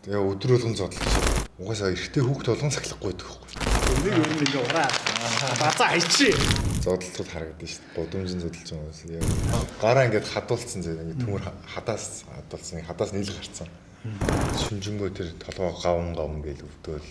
Тэгээ өдөр болгон зодолж. Угаасаа эрэгтэй хүүхд болгон сахилахгүй байдаг байхгүй. Нэг ингээ ураа. Базаа хайчи. Зодолцууд харагдаж шүү дээ. Гудамжин зодолж байгаа. Гараа ингээд хадуулсан зэ ингээд төмөр хадаас хадуулсан. Хадаас нийлэг гарцсан. Шүнжэнгөө тэр толгоо гавн гээл өвдөөл.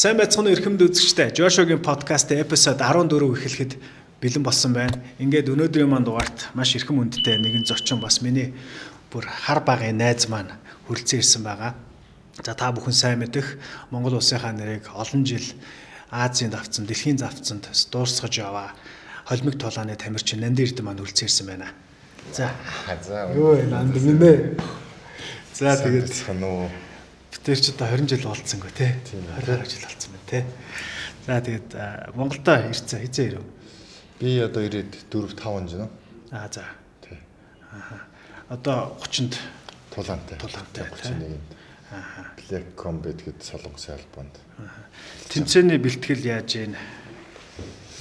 Сайн байцгаана эрхэмд үзэгчтэй. Жошогийн подкаст эпизод 14 эхлэхэд бэлэн болсон байна. Ингээд өнөөдрийн маань дугаарт маш эрхэм хүндтэй нэгэн зочин бас миний бүр хар багын найз маань хүрэлцэн ирсэн байгаа. За та бүхэн сайн мэдэх Монгол улсынхаа нэрийг олон жил Азийн давцанд, дэлхийн давцанд дуусгаж яваа холимог тулааны тамирчин Нандин Эрдэнэ маань хүрэлцэн ирсэн байна. За юу вэ Нандин минь. За тэгээд тэр ч одоо 20 жил болцсонгүй тий. 20 жил болцсон байна тий. За тэгээд Монголдо ирсэн хизээ ирэв. Би одоо ирээд 4-5 жил. За. Тий. Одоо 30-нд тулаантай 31-нд. Black Combat гэдэг солонгосын албанд. Тэмцээний бэлтгэл яаж ийн?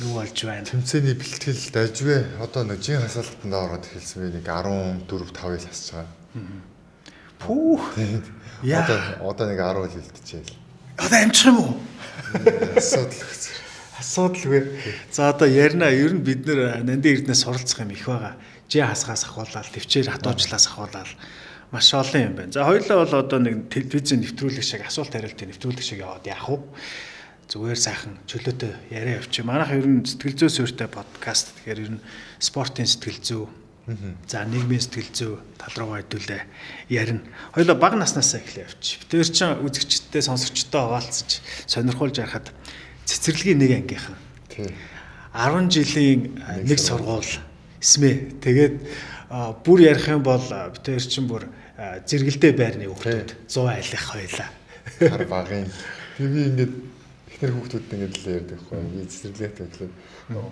Юу болж байна? Тэмцээний бэлтгэл дажвэ. Одоо нэг жин хасаалтанд ороод эхэлсэн би нэг 14-5-ыг хасж байгаа. Пүүх. Одоо нэг 10 жил илтчихээл. Одоо амжих юм уу? Асуудалгүй. За одоо ярина. Ер нь бид нэр Нандин Эрдэнэс суралцах юм их байгаа. Жи хасгаас ахуулаад, төвчээр хатуужлаас ахуулаад маш олон юм байна. За хоёулаа бол одоо нэг телевизэн нэвтрүүлэг шиг асуулт хариултын нэвтрүүлэг шиг яваад яах вэ? Зүгээр сайхан чөлөөтэй яриа явчих. Манайх ер нь сэтгэл зүй суурьтай подкаст. Тэгэхээр ер нь спортын сэтгэл зүй, за нийгмийн сэтгэл зүй тал руугаа хэдүүлээ ярина. Хоёулаа бага наснаас эхлэе явчих. Тэр чинь үзэгчдтэй сонсогчтой хаваалцаж сонирхуулж ярахад цэцэрлэгийн нэг ангийнхан. Тий. 10 жилийн нэг сургууль эсмэ. Тэгээд бүр ярих юм бол тэр чинь бүр зэрэгэлдээ байрны хүүхдүүд 100 айлах хоёлаа. Хар багын. Би ингээд ихнэр хүүхдүүд ингээд л ярьдаг байхгүй. Би цэцэрлэгт өглөө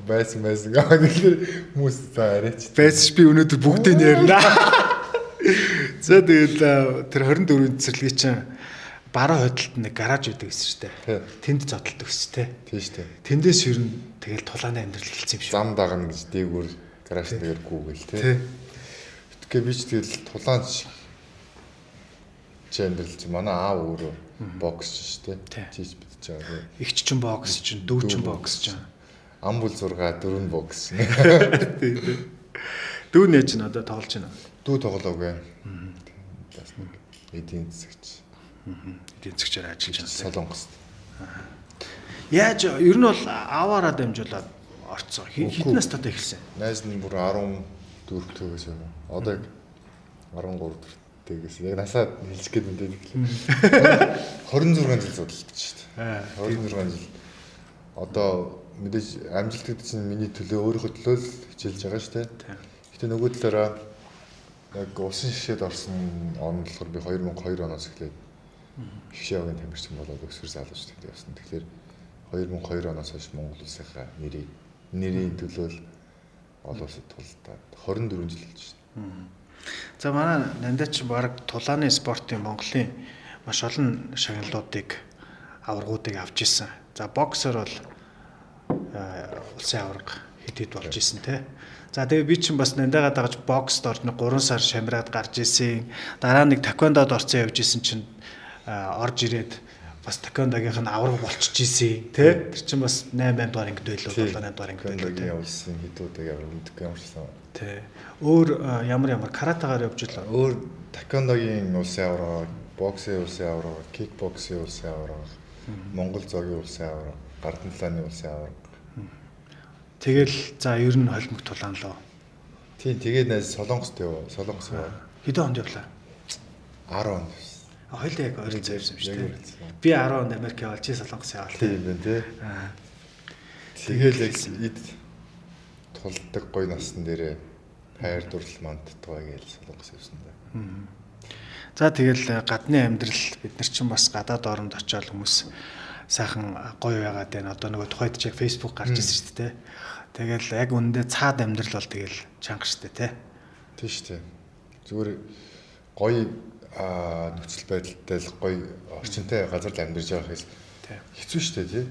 байсан гэх тэгэхээр хүмүүс за арайч. Байсч би өнөөдөр бүгдийг ярьна. За тэгээд тэр 24-ийн цэцэрлэгийн чинь баруун хойдолд нэг гараж үүдэг гэсэн шүү дээ. Тэнд зодтолдог гэсэн тий. Тийм шүү дээ. Тэндээс ер нь тэгэл тулааны амьдрал эхэлсэн юм шүү. Зам дагна гэж дээгүүр гараж дээр гүүгэл тий. Тэгэхээр би ч тэгэл тулаан амьдрал чи манай аав өөрөө бокс шүү дээ. Тийч битэж байгаа. Игч чинь бокс чинь, дүү чинь бокс чинь. Амбул 6 4 бокс. Дүү нээж нь одоо тоглож байна. Дүү тоглоогүй. Бас нэг эдийн засагч. Эдийн засгчаар ажиллаж байна. Солонгост. Яаж ер нь бол аваараа дамжуулаад орцсон. Хэдэн настайдаа эхэлсэн? Найз нь бүр 14 төгөөс юм. Одоо 13 төгөөс. Яг насаа хэлж гээд мэдээд ирлээ. 26 жил судалдаг шүү дээ. 26 жил. Одоо мэдээж амжилт гэдэг чинь миний төлөө өөрийнхөө төлөө л хичээлж байгаа шүү дээ. Гэтэ нөгөө талаараа яг усан шишээд орсон он болохоор би 2002 оноос эхлээд Хшээгийн тамирчин болоод өсвөр залуучд явсан. Тэгэхээр 2002 оноос хойш Монгол улсынхаа нэрийн төлөө л олон улсад тулдаад 24 жил болж байна. За манай Нандаач баг тулааны спортын Монголын маш олон шагналуудыг аваргуудыг авч ирсэн. За боксер бол улсын аварга хэд болж исэн те. За тэгээ би чинь бас Нандаагаа дагаж боксд орж 3 сар шамраад гарч исэн. Дараа нэг таквондод орцсон явж исэн чинь орж ирээд бас таквондогийнх нь аварга болчихж исэн те. Тэр чинь бас 8 дугаар ангид байлоо 7 дугаар ангид байлоо. Явуулсан хэдүүдэг яваа мэдгүй ямарсан. Тэ. Өөр ямар каратегаар явж байлаа. Өөр таквондогийн улсын аварга, боксын улсын аварга, кикбоксийн улсын аварга, Монгол зоогийн улсын аварга, Гардан талааны улсын аварга. Тэгэл за ер нь холимог тулаанлоо. Тийм тэгээд найз Солонгост яваа. Солонгос яваа. Хэдэн онд явлаа? 10 онд. Хоёул яг ойролцоо явсан шүү дээ. Би 10 онд Америк яваад чи Солонгос яваа. Тийм байна тий. Тэгэл яг эд тулдаг гой насн дээрээ хайр дурлал мандтгаа гэж Солонгос явсан да. За тэгэл гадны амьдрал бид нар чинь бас гадаад оронд очиод хүмүүс сайхан гоё байгаад байна. Одоо нөгөө тухайд чиг Facebook гарч ирсэн шүү дээ. Тэгэл яг үндэ цаад амьдрал бол тэгэл чанга шүү дээ тий. Тийм шүү дээ. Зүгээр гоё нөхцөл байдалтай л гоё орчинтай газар л амьдарч байгаа хэрэг хэцүү шүү дээ тий.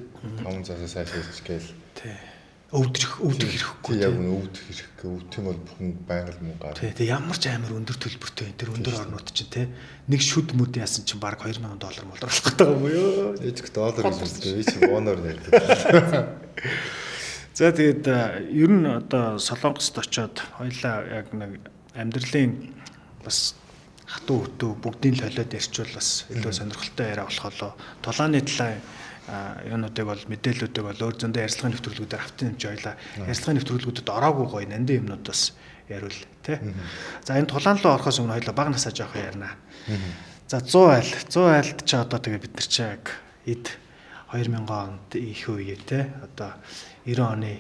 5 цаасаа сайжруулж гээл. Тий. Өвдөх хэрэггүй. Тий яг өвдөх хэрэггүй. Өвдөх юм бол бүхэн байнга л мөнгө гарна. Тий ямар ч амар өндөр төлбөртэй энэ төр өндөр орнууд чинь тий. Нэг шүд мүд яасан чинь баг $2,000 болох гэдэг юм уу ёо. Ээжг доллар гэж үстэй чи боноор ярьдаг. За тэгээд ер нь одоо Солонгост очиод хоёлаа яг нэг амьдралын бас хатуу хөтөө бүгдийн толиод ярьчвал бас илүү сонирхолтой яриа болохолоо. Тулааны талаа юунуудыг бол мэдээллүүдийг бол өөр зөндөө ярилцлагын нэвтрүүлгүүдээр автын хэмжээ хоёлаа ярилцлагын нэвтрүүлгүүдэд ороогүй гоё нандин юмнууд бас яриул тий. За энэ тулаан руу орохоос өмнө хоёлаа баг насаа жоох ярина. За 100 айлд ч одоо тэгээ бид нар чи яг эд 2000 онд их үе тий. Одоо 90 оны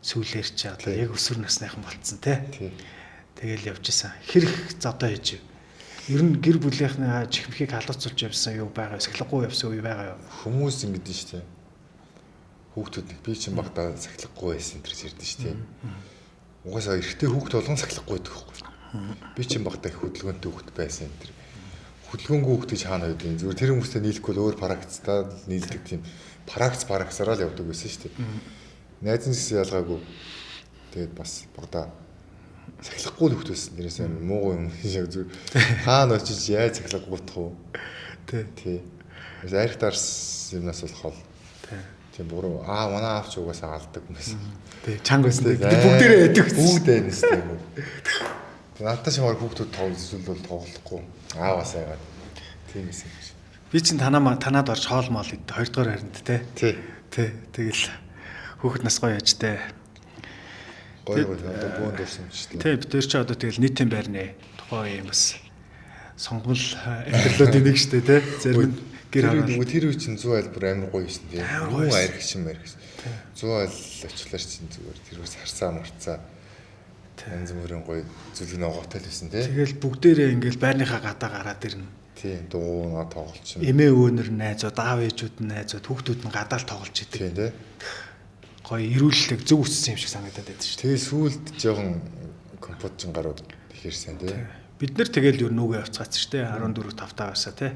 сүүлээр чи одоо яг өсвөр насныхан болцсон тий. Тэгэл явж исэн. Хэрэг зодоо хийж. Ер нь гэр бүлийнхээ чихмхийг халууцуулж явсан юу байгаа, сахилахгүй явсан юу байгаа юу? Хүмүүс ингэдэж штэ. Хүүхдүүд би чинь багтаа сахилахгүй байсан гэж ярьдэн штэ. Угаасаа эрэгтэй хүүхд болгон сахилахгүй байдаг байхгүй. Би чинь багтаа их хөдөлгөөнтэй хүүхд байсан энэ. Хөдөлгөөнгүй хүүхд гэж хаана байдیں۔ Зүгээр тэр хүмүүстэй нийлэхгүй л өөр практицтай нийлдэг тийм практицаараа л явдаг байсан штэ. Найзын гэсэн ялгаагүй. Тэгээд бас багтаа сахилахгүй л хөвт байсан. Нэрээс амар муу юм шиг зүр. Хаана очиж яаж сахилгуудах вэ? Тий. Арх дарс юмнаас бол хол. Тийм буруу. Манай аавч угаасаа алдаг юм байсан. Тий. Чанга байсан. Бүгдээрээ яддаг. Бүгд байнас тийм үү. Надад ч маар хүүхдүүд тоглол бол тоглохгүй. Ааваасаа яагаад. Тийм байсан. Би чинь танаад орж хоол моол идэ 2 дугаар харинд тий. Тэгэл хүүхэд нас гоё яж тий. Гоё одоо бүүн дурсан ч тийм. Тий бид тэр чи одоо тэгэл нийтийн байрны тухай юм бас сонгол амьдралуудын нэг штэ тий. Зарим нь гэр хараад тэр үе чинь 100 айлбар амар гоё шин тий. Муу архишин мэрхс. 100 айл очлоор чинь зүгээр тэр үс харцаа марцаа. Янз бүрийн гоё зүйл ногоотой л байсан тий. Тэгэл бүгдээрээ ингээл байрныхаа гадаа гараад ирнэ. Тий дууна тоглолч юм. Эмээ өвөнөр найзууд, аав ээжүүд нь найзууд, хүүхдүүд нь гадаа л тоглож идэг. Тий тий. Гоё ирүүлэлэг зөв үссэн юм шиг санагдаад байдаг шүү. Тэгээ сүүлд жоохон композчин гарууд ихэрсэн тий. Бид нар тэгэл юу нүгэ явцгаац шүү дээ 14 5 тагаарсаа тий.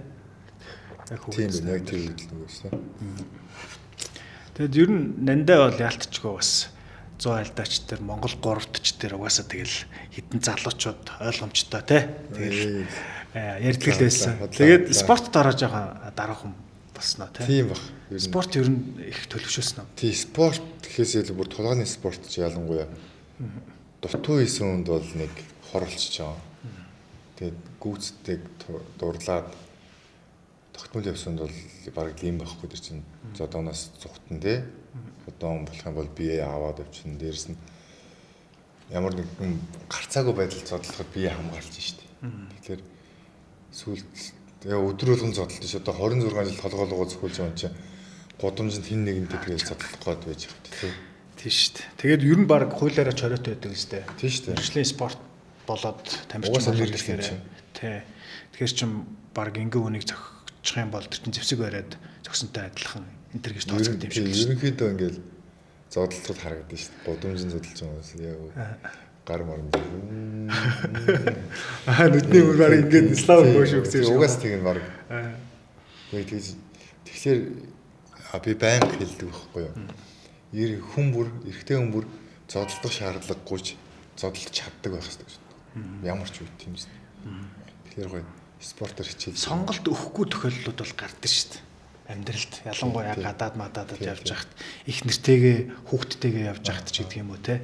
Яг тийм үү яг тэр үед л нүгээс тий. Тэгэд ер нь нандаа бол яалтчгүй бас 100 айлдаач тэр Монгол 3-т ч тэр угаасаа тэгэл хитэн залуучууд ойлгомжтой тий. Тэгэл ярьдаг л байсан. Тэгээд спортод орож байгаа дараахан болсноо тий. Тийм баг. Спорт ер нь их төлөвшөөсөн юм. Тий спорт гэхээс илүү бүр тулгааны спорт ч ялангуяа. Дутуу хийсэн үнд бол нэг хорлолцож байгаа. Тэгээд гүйцэтгэг дурлаад тогтмол явсанд бол баг ийм байхгүй дэр чинь зодооноос зүхтэн тий. Зодоон болох юм бол бие аваад явчихна. Дээрс нь ямар нэгэн гарцаагүй байдал зодлоход бие хамгаалж штэ. Тэгэхээр сүүлд өдөр болгон зодтолж ш одоо 26 жил толгоолгоо зөвхөлж байгаа юм чи гудамжинд хин нэгэнтэй тэгээд зодлох гээд байж байгаа тий. Тийм шүү дээ. Тэгээд ер нь баг хуулиараа чороотой байдаг үстэй. Тийм шүү дээ. Мэргэжлийн спорт болоод тамирчин болоод ирэхээр тий. Тэгэхээр чин баг ингээ үнийг зохичих юм бол тэр чин зэвсэг бариад зөксөнтэй адилхан энэ төр гэж тооцогдсон юм шиг. Ерөнхийдөө ингээл зодлолтод харагдаж шүү дээ. Гудамжинд зодолж байгаа юм яа гар марн. Нүдний мөр баг ингээд слав хөөш өгсөн шүү. Угаас тийм баг. Тэгэхээр би байнга хэлдэг байхгүй юу? Хүн бүр эрэгтэй хүн бүр зодолдох шаардлагагүйч зодолж чаддаг байх хэрэгтэй. Ямар ч үед тийм үү. Тэгэхээр гоё спортоор хичээл. Сонголт өгөхгүй тохиолдлууд бол гардаг шүү дээ. Амьдралд ялангуяа гадаад мададад явж хахад их нэртэйгээ хүүхдтэйгээ явж хахад ч гэдэг юм уу те.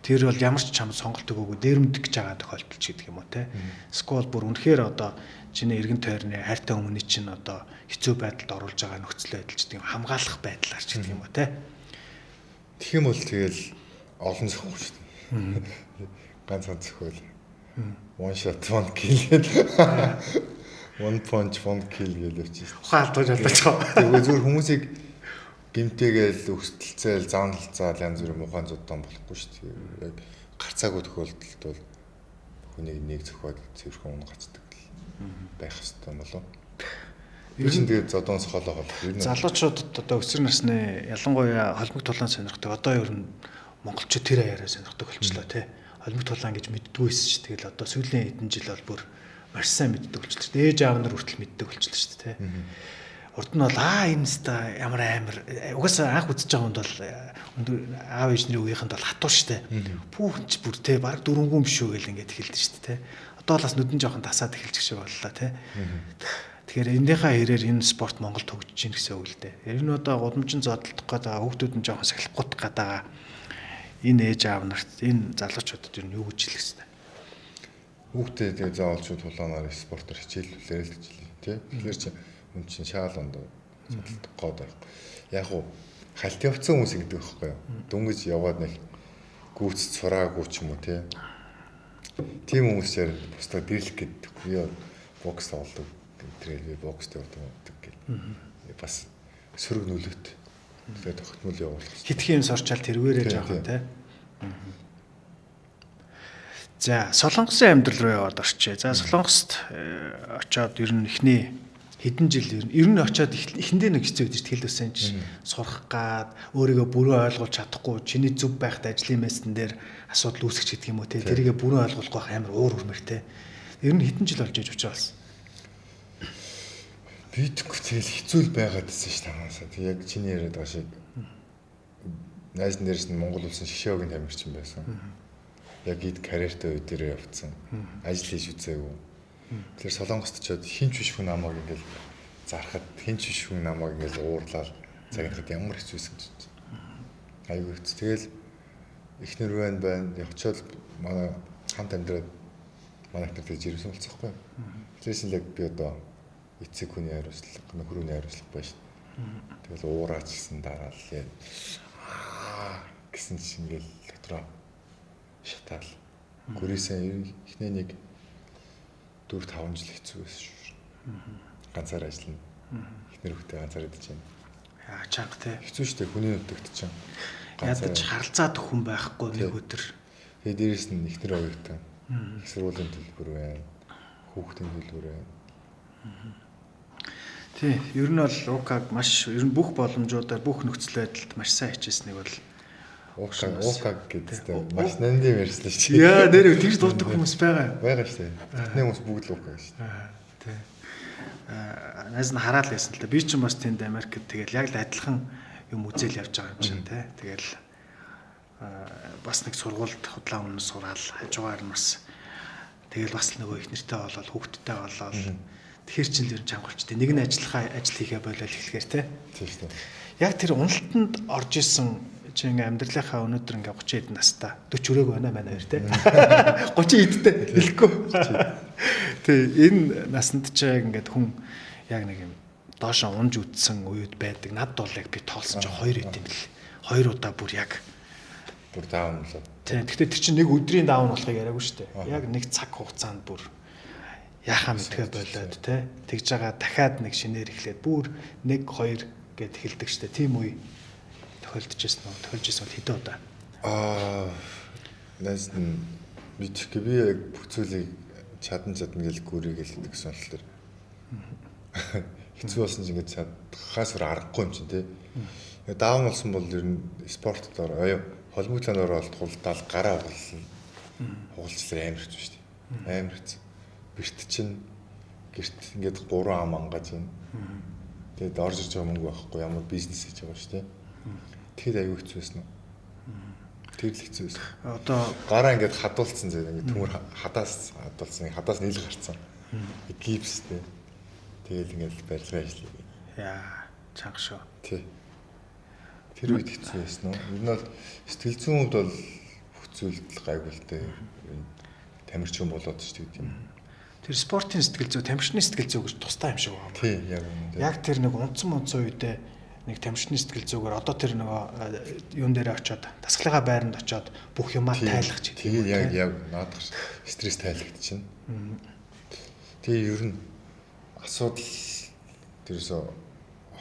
Тэр бол ямар ч чамд сонголт өгөөгүй дээрмдэг гэж байгаа тохиолдол ч гэдэг юм уу те. Скол бүр үнэхээр одоо чиний эргэн тойрны хайртай хүмүүний чинь одоо хэцүү байдалд оруулж байгаа нөхцөл байдал ч гэдэг юм хамгаалах байдлаар ч гэдэг юм уу те. Тэгэх юм бол тэгэл олон зөхгүй шүү дээ. Ганцхан зөхөөл. One shot one kill гэдэг. One punch one kill гэж явчих. Ухаан алдаж алдаж байгаа. Тэгээ зүгээр хүмүүсийг гимтэйгээл өсөлтцээл заанлцаал янз бүрийн муухай зодон болохгүй шүү дээ. Яг гарцаагүй тохиолдолд бол хүнийг нэг зөхиод цэвэрхэн унгацдаг байх хэрэгтэй юм болов. Юу ч тэгээд зодоноос холоо хол. Залуучуудад одоо өсвөр насны ялангуяа холбог тулаан сонирхдаг. Одоо ер нь монголчууд тэр аяараа сонирхдаг болчихлоо тий. Холбог тулаан гэж мэддгүйсэн ш. Тэгэл одоо сүүлийн хэдэн жил бол бүр маш сайн мэддэг болчихлоо шүү дээ. Ээж аав нар хүртэл мэддэг болчихлоо шүү дээ. Урд нь бол энэ ста ямар амар угаасаа анх үзэж байгаа хүнд бол аав ээжний үеийнхэнд бол хатуу шүү дээ. Бүхч бүр те баг дөрөнгөн биш үү гэл ингээд хэлдэг шүү дээ. Одоо бас нүдэн жоохон тасаад эхэлчих шиг боллоо те. Тэгэхээр эндийнхаа хэрээр энэ спорт Монголд хөгжиж гин гэсэн үг л дээ. Энэ нь одоо гудамжин зодтолдох гэдэг хүүхдүүд нь жоохон сахилахгүй гадаа энэ ээж аав нарт энэ залуучуудад юу юу гэж хэлэх хэвээр. Хүүхдээ тэгээ заавалчуд тулаанаар спортоор хичээлүүлээ л гэж хэлээ тий. Тэгэхээр чи хүн чинь шаал ондоо зодтолдох гээд байх. Яг уу халт явцсан хүмүүс ингэдэг байхгүй юу? Дөнгөж яваад нэг гүйц сураагүй ч юм уу тий. Тим хүмүүс яар бусдаа дийлэх гэдэг. Би бокс тоглодог. Тэр би бокс тавьдаг гэх. Бас сөрөг нөлөөт. Тэгээд тогтмол явуулах. Хитгэн юм сорчаал тэрвэрээ жоохон тий. За Солонгосын амьдрал руу яваад орчээ. За Солонгост очоод ер нь эхний хэдэн жил ер нь очоод эхэндээ нэг хэцүү байдаг тэгэл үсэн чинь сурах гад өөрийгөө бүрэн ойлгуулж чадахгүй чиний зүв байхад ажлын местэн дээр асуудал үүсгэж гэдэг юм уу те тэрийгэ бүрэн ойлгуулахгүй байх амар уур хүрмэр те ер нь хэдэн жил болж иж учраас бидгүй тэгэл хэцүү л байгаад байсан ш танаасаа тэг яг чиний яриад байгаа шиг найз нэрс нь Монгол улсын шишээгийн тамирчин байсан. Яг ид карьертэй үе дээр явцсан. Ажил хийж үзээгүй. Тэгэхээр Солонгост очиод хинч биш хүн намайг ингээл зархад хинч биш хүн намайг ингээл уурлаад цагийнхад ямар хэцүүсэн гэж. Айгүй хэц. Тэгэл эхнэр байна. Явчаад манай хамт амьдраад манай ихтэй жирэмсэн болцсохгүй. Тэрсэн л яг би одоо эцэг хүний хариуцлага, нөхөр хүний хариуцлага байна шүү. Тэгэл уураачихсан дараа л гэсэн чинь ингээл дотроо шатаал. Гүрээсээ эхний нэг 4-5 жил хэцүү байсан шүү. Ганцаар ажиллана. Эхнэр хүүхдээ ганцаар идэж байна. Яа чанга те. Хэцүү шүү дээ хүний өдөрт чинь. Ядаж харалцаад өхөн байхгүй нэг өдөр. Тэгээд дээрэс нь эхнэр хоёртай. Их сургуулийн төлбөр байна. Хүүхдийн төлбөр байна. Тий, ер нь бол УК-г маш ер нь бүх боломжуудаар бүх нөхцөл байдалд маш сайн хичээснийг бол УК гэдэг маш нандин ярьсан шүү. Яа, нэр тэгж дууддаг хүмүүс байгаа. Байгаа шүү. Тэдний хүмүүс бүгд л УК шүү. Тий. Найз нь хараад л байсан л да. Би ч бас тэнд Америкт тэгэл яг л адилхан юм үзэл явж байгаа юм чинь тий. Тэгэл бас нэг сургуульд худлаа өмнө сураал хажуугаар нь бас тэгэл бас нөгөө их нэртэй болоод хүүхдтэй болоод тэгэхэр чин л чангалчтэй нэг нь ажил хийхэ болоод эхлэхээр тий. Тийм шүү. Яг тэр уналтанд орж исэн чи ингээм амьдралынхаа өнөөдөр ингээм 30 эд настай 40 өрөөг байна манай хоёр те 30 эдтэй хэлэхгүй тий энэ насанд ч ингээд хүн яг нэг юм доошоо унж үтсэн үед байдаг над бол яг би тоолсон чи 2 эд юм бэл 2 удаа бүр яг бүр даун болоо тий гэхдээ тэр чинь нэг өдрийн даун болохыг яриаггүй шүү дээ яг нэг цаг хугацаанд бүр яхаа мэдгээ болоод те тэгж байгаа дахиад нэг шинээр эхлээд бүр 1 2 гэд эхэлдэг шүү дээ тийм үе тохиолдож байсан бол хэдэн удаа найз нь мэдхгүй би яг бүх зүйлийг чадна гэл гүрийгэл гэсэн л тэр хэцүү болсон чинь ингээд чадхаас өөр аргагүй юм чинь тий даун болсон бол ер нь спортоор холбогдлоор бол тулдаал гараа болсон хугалцлаар амар хэцүү шүү дээ амар хэцүү бэрт чинь гэрт ингээд 3 ам ангаж байна тэгээд орж ирж байгаа мөнгө байхгүй ямар бизнес хийж байгаа шүү дээ тэгэхэд аюу хэцүү байсан уу тэр л хэцүү байсан одоо гараа ингээд хадуулсан зэрэг ингээд төмөр хадаас хадуулсан хадаас нийлэг гарцсан гипстэй тэгэл ингээд барилгын ажил яа чанга шүү тий тэр үед хэцүү байсан уу ер нь бол сэтгэл зүйн хувьд бол бүх зүйлд гайгүй л дээ тамирчин болоод ч гэдэг юм тэр спортын сэтгэл зүй тамирчны сэтгэл зүй гэж тустай юм шиг байна тий яг тэр нэг унтсан үедээ нэг тамирчны сэтгэл зүгээр одоо тэр нөгөө юун дээр очиод тасгалынхаа байранд очиод бүх юмаа тайлах ч гэдэг юм. Тэгээ яг наадах стресс тайлагч чинь. Тэгээ ер нь асуудал тэрсээ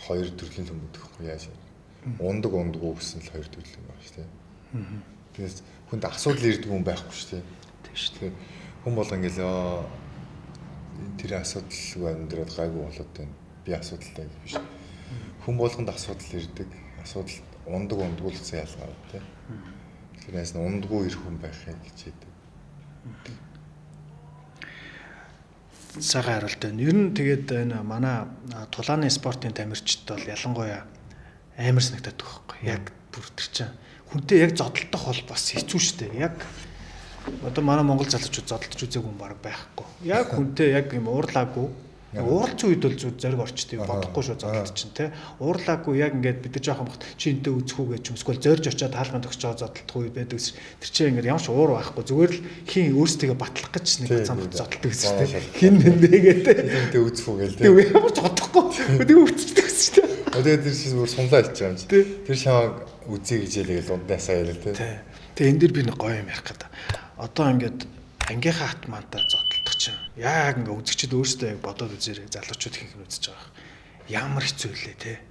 2 төрлийн юм өгөхгүй яаж ундаг гэсэн л 2 төрлийн юм байна шүү дээ. Тэгээс хүнд асуудал ирдэг хүн байхгүй шүү дээ. Тийм шүү. Тэгэхээр хүн болго ингээл тэр асуудал амьдраад гайгүй болоод байна. Би асуудалтай биш. Хүн болгонд асуудал ирдэг. Асуудал ундаггүй л ялгаа тий. Тэрнээс ундаггүй ирэх хүн байхыг хичээдэг. сайхан хариулт байна. Ер нь тэгээд энэ манай тулааны спортын тамирчид бол ялангуяа амар санагдаад байгаа байхгүй. Яг бүр тэр чинь хүнтэй яг зодтолдох бол бас хэцүү шүү дээ. Яг одоо манай монгол залуучууд зодтолж үзээгүй юм баг байхгүй. Яг хүнтэй яг юм уурлаагүй. Ууралцсан үед бол зориг орчтой бодохгүй шүү зодтолд чинь те. Уурлаагүй яг ингээд бид нар жоохон бахт чи энтэй үзэх үү гэж юм эсвэл зорж очиод хаалганд тогтчоо зодтолдох үе байдаг ус. Тэр чинь ингээд ямар ч уур байхгүй. Зүгээр л хин өөрсдөө батлах гэж нэг цамд зодтолдог гэсэн шүү дээ. Хин нэмээгээ те. Энтэй үзэх үү гээл те. Тэгээ ямар ч бодохгүй. Тэгээ үтцдэг гэсэн шүү дээ. Тэгээд тэр чинь бүр сумлаа хэлж байгаа юм чи. Тэр шамаг үзье гэж хэлээл дунднасаа ярил те. Тэгээ энэ дэр би нэг гоё юм ярих гэдэг. Одоо ингээд ангийнхаа атмантай зодтолдог чинь яг ингээд үзэгчд өөрсдөө яг бодоод үзээрэй залуучууд ихэнх нь үзэж байгаа. Ямар хэцүү лээ те.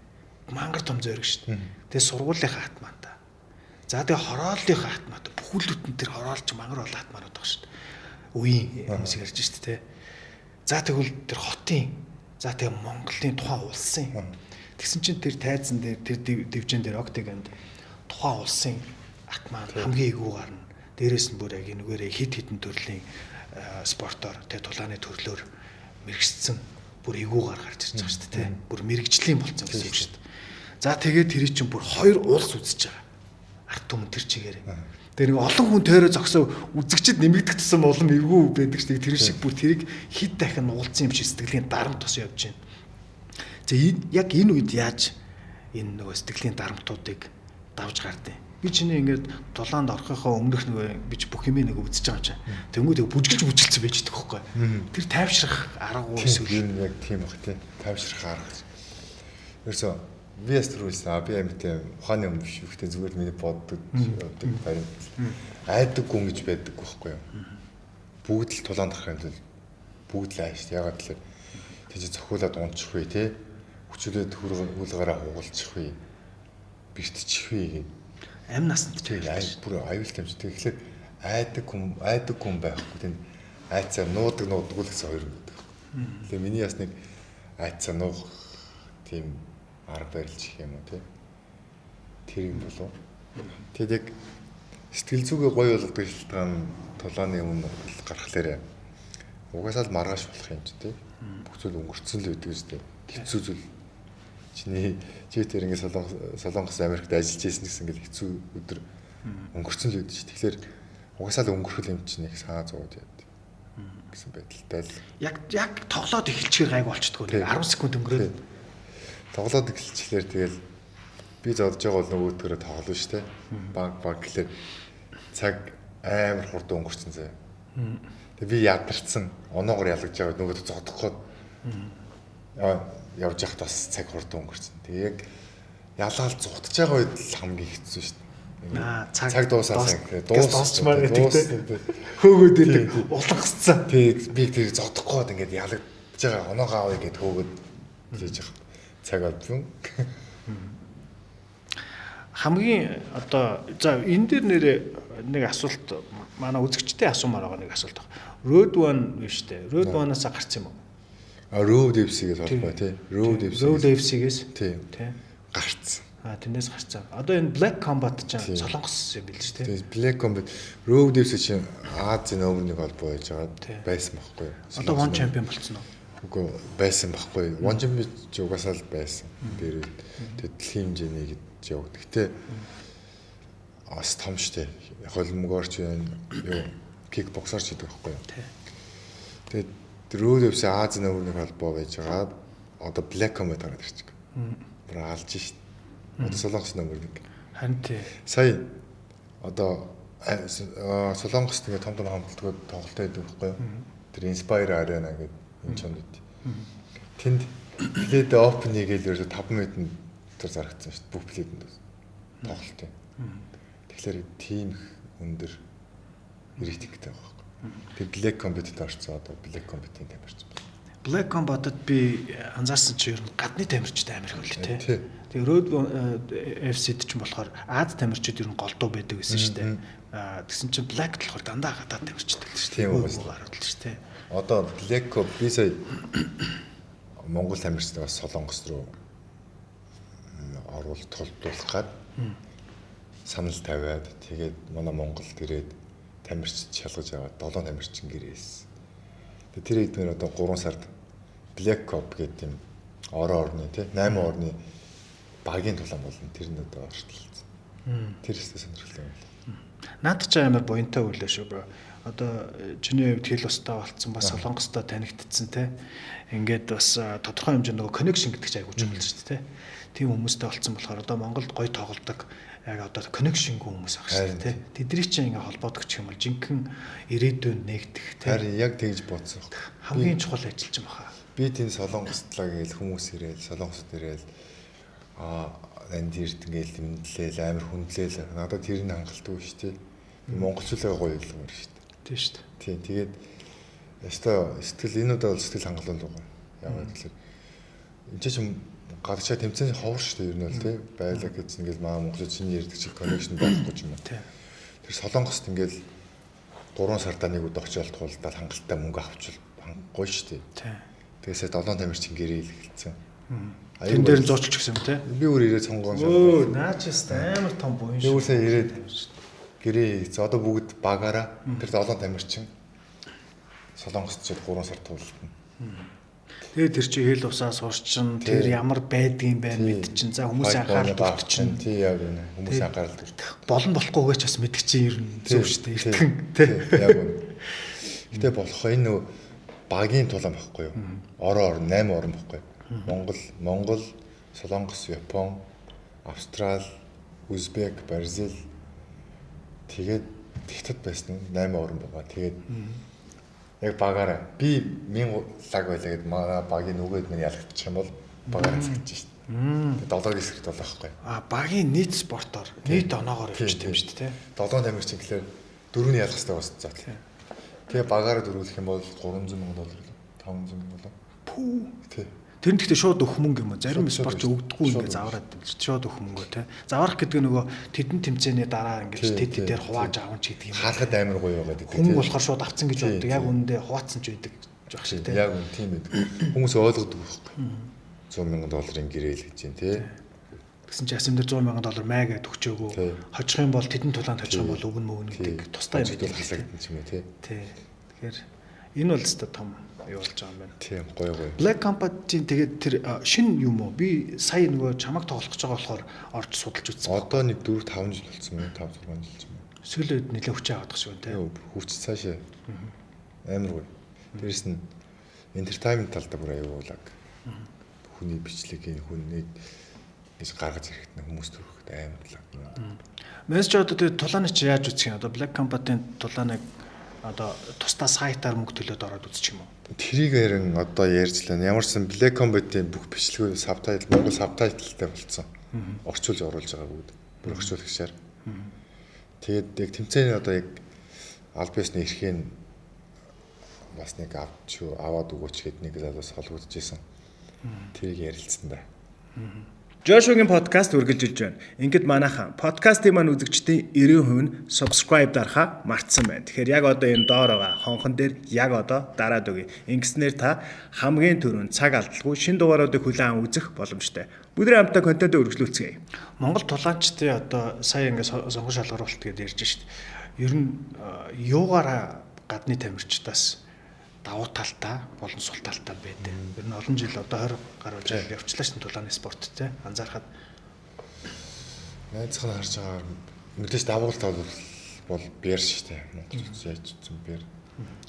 Мангар том зориг шүү дээ. Тэгээ сургуулийнхаа атмантай. За тэгээ хорооллынхаа атмантай бүхүүлдүүд нь тэр хороолч мангар бол атманууд байгаа шүү дээ. Үеийн хүмүүс ярьж шүү дээ те. За тэгвэл тэр хотын за тэгээ Монголын тухайн улсын тэгсэн чинь тэр тайзан дээр тэр дивжин дээр октогонд тухайн улсын атман хамгийн эгүү гарна. Дээрээс нь бүр яг энэгээр хит хитэн төрлийн спортоор тэ тулааны төрлөөр мэрэгчсэн бүр эгүүгээр гарч ирж байгаа шүү дээ. Бүр мэрэгжлийн болцсон гэсэн юм шүү дээ. За тэгээд тэр чинь бүр хоёр улс үзэж байгаа. Арт түмэн тэр чигээр. Тэр нэг олон хүн тойроо зогсоо үзэгчд нэмэгдэх тусам улам эвгүй байдаг шүү дээ. Тэр шиг бүр тэрийг хит дахин уулзсан юм шиг сэтгэлийн дарамт тус явж байна. За яг энэ үед яаж энэ нөгөө сэтгэлийн дарамтуудыг давж гардыг. Би чиний ингээд тулаанд орохынхаа өмнөх нөгөө би бүх юм нэг үзэж байгаа юм чинь. Тэнгүүд бүжгэлцсэн байж байгаа байхгүй. Тэр тайвшрах аргагүй эсвэл юм яг тийм бах тий. Тайвшрах арга. Ерөөсөө VS төрүүлсэн би амттай ухааны юм биш үхтэй зүгээр миний боддог баян. Айдаг гүн гэж байдаг байхгүй юу. Бүгд л тулаанд орох юм бол бүгд л ааш. Ягаад гэвэл тийж зохиулаад унчих вэ тий. Хүчлээд хуулгаараа хугалчих вэ. Бэртчих вэ гэдэг. Амь насанд ч бүр аюултай юм чи. Тэгэхээр айдаг хүн байхгүй. Тэнд айцаа нуудаг л гэсэн хоёр юм байдаг. Тэгээ миний бас нэг айцаа нуух тийм арга барилж их юм уу тий. Тэр юм болов. Тэгээд яг сэтгэл зүгээ гоё болгох шалтгаан тулааны өмнө гарахлаарэ угаасаа л маргааш болох юм чи тий. Бүх зүйл өнгөрцөн л байдаг шүү дээ. Хэцүү зүйл. Чи тэр ингээд Солонгос Америкт ажиллаж байсан гэсэн ингээд хэцүү өдөр өнгөрцөн л байдаг шүү. Тэгэхээр угаасаа л өнгөрөх юм чинь их саа зовоод яад гэсэн байдалтай л. Яг тоглоод эхэлчихээр гайг болчихдгоо. 10 секунд өнгөрөөд тоглоод эхэлчихлээр тэгэл би зодж байгаа бол нөгөө өдөрөө тоглоно шүү дээ. Баг гэхэлэр цаг амар хурдан өнгөрцөн заяа. Тэгээ би ядарсан оноогоор ялгаж байгаа нөгөө зодоход явж яхад бас цаг хурдан өнгөрцөн. Тэгээ яг ялгаал зугтаж байгаа үед л хамгийн хэцүү шүү дээ. Цаг дуусаасан дуусчмаар гэдэг те. Хөөгөөд идэг улгацсан. Тэг би тэр зодох гээд ингээд ялгаж байгаа оноогоо авъя гэд хөөгөөд хийж яхад цаг авсан. Хамгийн одоо за энэ дээр нэрээ нэг асуулт манай үзэгчтэй асуумаар байгаа нэг асуулт байна. Road One биш үү? Road One-аас гарсан юм уу? Road FC-гээс холбоо тий. Road FC-гээс тий. Гарцсан. Тэрнээс гарцсан. Одоо энэ Black Combat чинь Солонгос юм билээ шүү дээ. Тий. Black Combat Road FC чинь Азийн номер 1 холбоо байж байгаа байсан байхгүй юу? Одоо One Champion болцсон уу? Үгүй байсан байхгүй юу? One Champion ч угаасаа л байсан. Тэр тэгээд дэлхийн хэмжээний гэж явдаг. Гэтэ ас том штэ. Холмогоор ч юу кикбоксер ч гэдэг байхгүй юу? Тэгээд Road FC Азийн номер 1 холбоо байж байгаа. Одоо Black Combat гараад ирчих. Бүр алж штэ. Одоо Солонгос номер 1. Харин тий. Сая одоо Солонгост ингээ том хамтлагууд тоглолт байдаг байхгүй юу? Тэр Inspire Arena гэдэг энэ ч юм уу. Тэнд Play the Open-ийг л ерөөсө 5 минутанд тэр зарагдсан шүү дээ. Бүх плейдэнд тоглолт юм. Тэгэхээр тийм өндөр рейтингтэй байгаа байхгүй. Тэгээ Black Combat-д орсон одоо Black Combat-ийн тамирчин байна. Black Combat-д би анзаарсан чи ер нь гадны тамирчтай амар хөл тий. Тэгээ Road FC-д ч болохоор Аз тамирчид ер нь голдуу байдаг гэсэн шүү дээ. Тэгсэн чинь Black болохоор дандаа гадаад тамирчтай л шүү дээ. Тийм үү гаргалж шүү дээ. Одоо Black би сая Монгол тамирчтай бас Солонгос руу оруулалт толдуулах гад санал тавиад тэгээд манай Монголд ирээд тамирчид шалгаж аваад 7 тамирчин гэрээсэн. Тэгээ тэр эдгээр одоо 3 сард Black Cup гэдэг юм орон орны тий 8 орны багийн тулаан болно. Тэр нь одоо орчлолцсон. Тэр ихтэй сонирхолтой юм. Наад чи амар буянтай үлээ шүү бро. Одоо чиний хувьд хэл устаа болцсон бас солонгостой танигдчихсан те. Ингээд бас тодорхой хэмжээнд нөгөө connection гэдэг чинь айгуу чухал шүү дээ те. Тийм хүмүүстэй болцсон болохоор одоо Монголд гоё тоглодог яг одоо connectionгүй хүмүүс ах шүү дээ те. Тэдний чинь ингээ холбоодог ч юм бол жинхэнэ ирээдүйн нэгдэх те. Харин яг тэгж бодсон. Хамгийн чухал ажиллаж байгаа. Би тийм солонгослаа гээл хүмүүс ирээл солонгосд ирээл энд ирд ингээл тэмдэглээл амар хүндлээл надад тэр нь хангалтгүй шүү дээ. Монголчлаа гоё ойлгомоор шүү дээ. Тийм шүү дээ. Тийм тэгээд ястаа сэтгэл энэ удаа бол сэтгэл хангалуун л байгаа. Яагаад гэвэл энэ чинь гадагшаа тэмцээний ховор шүү дээ ер нь бол тий байлаа гэж ингээл маа монголчууд чиний ярьдаг чиг connection байхгүй ч юм уу. Тэр солонгост ингээл 3 сардаа нэг удаа очиод туулдаад хангалттай мөнгө авчвал гоё шүү дээ. Тэгээсээ 7 тамирчин гэрээ хэлсэн. Тэн дээр нь зоочч гисэн юм тий. Би өөр ирээд сонгоон шээ. Наачс амар том буян шүү. Би өөрсөө ирээд гэрээ за одоо бүгд багаараа тэр 7 тамирчин солонгост ч 3 сар туулдана. Тэгээ тэр чи хэл усаа сурчин тэр ямар байдгийм байна мэдчин. За хүмүүсийн анхаарал төвчин. Тий яг үнэ. Хүмүүсийн анхаарал төвчин. Болон болохгүйгээ ч бас мэдчихин ер нь зөв шүү дээ. Эртхэн тий. Яг үнэ. Гэтэ болох энэ нөө багийн тулаан байхгүй юу? Орон 8 орн байхгүй юу? Монгол, Солонгос, Япон, Австрал, Узбек, Бразил тэгээд Хятад байсан 8 орн байгаа. Тэгээд яг багаараа би 1000 лаг байлаа гэд манай багийн нүгэд минь ялагдчих юм бол багаараа цагж шít. Тэгээд 7 хэсэгт бол байхгүй. Багийн нийт спортоор нийт оноогоор явж тийм шүү дээ. 7 тамирчин гэхэлэр 4-ний ялах хэрэгтэй болсон заа. Тэгээ багаараа дөрүүлэх юм бол $300,000 $500,000. Пүү. Тий. Тэр нь гэхдээ шууд өгөх мөнгө юм уу? Зарим спортч өгдөггүй ингээ завраад юм шүү. Шууд өгөх мөнгөө тий. Заврах гэдэг нөгөө тэдэн тэмцээний дараа ингээ тэд дээр хувааж аван ч гэдэг юм. Хаалхад амар гоё байгаа гэдэг. Хүн болохоор шууд авцсан гэж боддог. Яг үүндээ хуваацсан ч байдаг жоох шиг тий. Яг үн тийм байдаг. Хүмүүс ойлгодог байхгүй. $100,000 гэрэл гэж юм тий. Гэсэн чи асам дээр $100,000 маяг төгчөөгөө хожих юм бол тэдэн тулаанд хожих юм бол өгнө мөгнө гэдэг тустай юм байдаг хасагдсан ч юм уу тий. Тэгэхээр энэ бол өстой том юу болж байгаа юм байна. Тийм гоё. Black Company-ийн тэгээд тэр шин юм уу? Би сая нөгөө чамаг тоглох гэж байгаа болохоор орж судалж үзсэн. Одоо нэг 4-5 жил болсон юм. 5-6 жил юм. Сүүлээд нэлээ хүчээ аваад гэх шиг байна тий. Хүч цаашаа. Амар гоё. Дээрэс нь entertainment талдаа бүр аюулаг. Хүний бичлэгийн хүнийг гэж гаргаж ирэхэд хүмүүс төрөхөд амар лаг. Мессеж одоо тэгээд тулааны чи яаж үзэх юм? Одоо Black Company-ийн тулааныг одоо тусдаа сайтаар мөнгө төлөөд ороод үзчих юм уу? Тэрийг ярин одоо ярьжлаа. Ямарсан Black Company-ийн бүх бичлэгүүд сабтайтл монгол сабтайлтай болсон. Орчуулж оруулж байгаа бүгд. Бүр орчуулагчаар. Тэгээд яг тэмцээний одоо яг аль биесний эрхийн бас нэг аваад өгөөч гэд нэг залуус холбогдож исэн. Тэрийг ярилцсан да. Жошогийн подкаст үргэлжилж байна. Ингээд манайхан подкастын маань үзэгчдийн 90% нь subscribe дарахаа мартсан байна. Тэгэхээр яг одоо энэ доор байгаа хонхон дээр яг одоо дараад өгье. Ингэснээр та хамгийн түрүүнд цаг алдалгүй шинэ дугааруудыг хүлээн үзэх боломжтой. Бүгдээ хамтдаа контентоо үргэлжлүүлцгээе. Монгол тулаанчдын одоо сая ингээд сонгон шалгаруулалт гэдээ ярьж шít. Ер нь юугаараа гадны тамирчдаас давуу талтай болон сул талтай байдаг. Ер нь олон жил одоо 20 гаруй жил явчлаа шин тулааны спорт те анзаархад найзхан харж байгаа мэдээж давуу тал бол бэр шít. Монголч яаж ч бэр.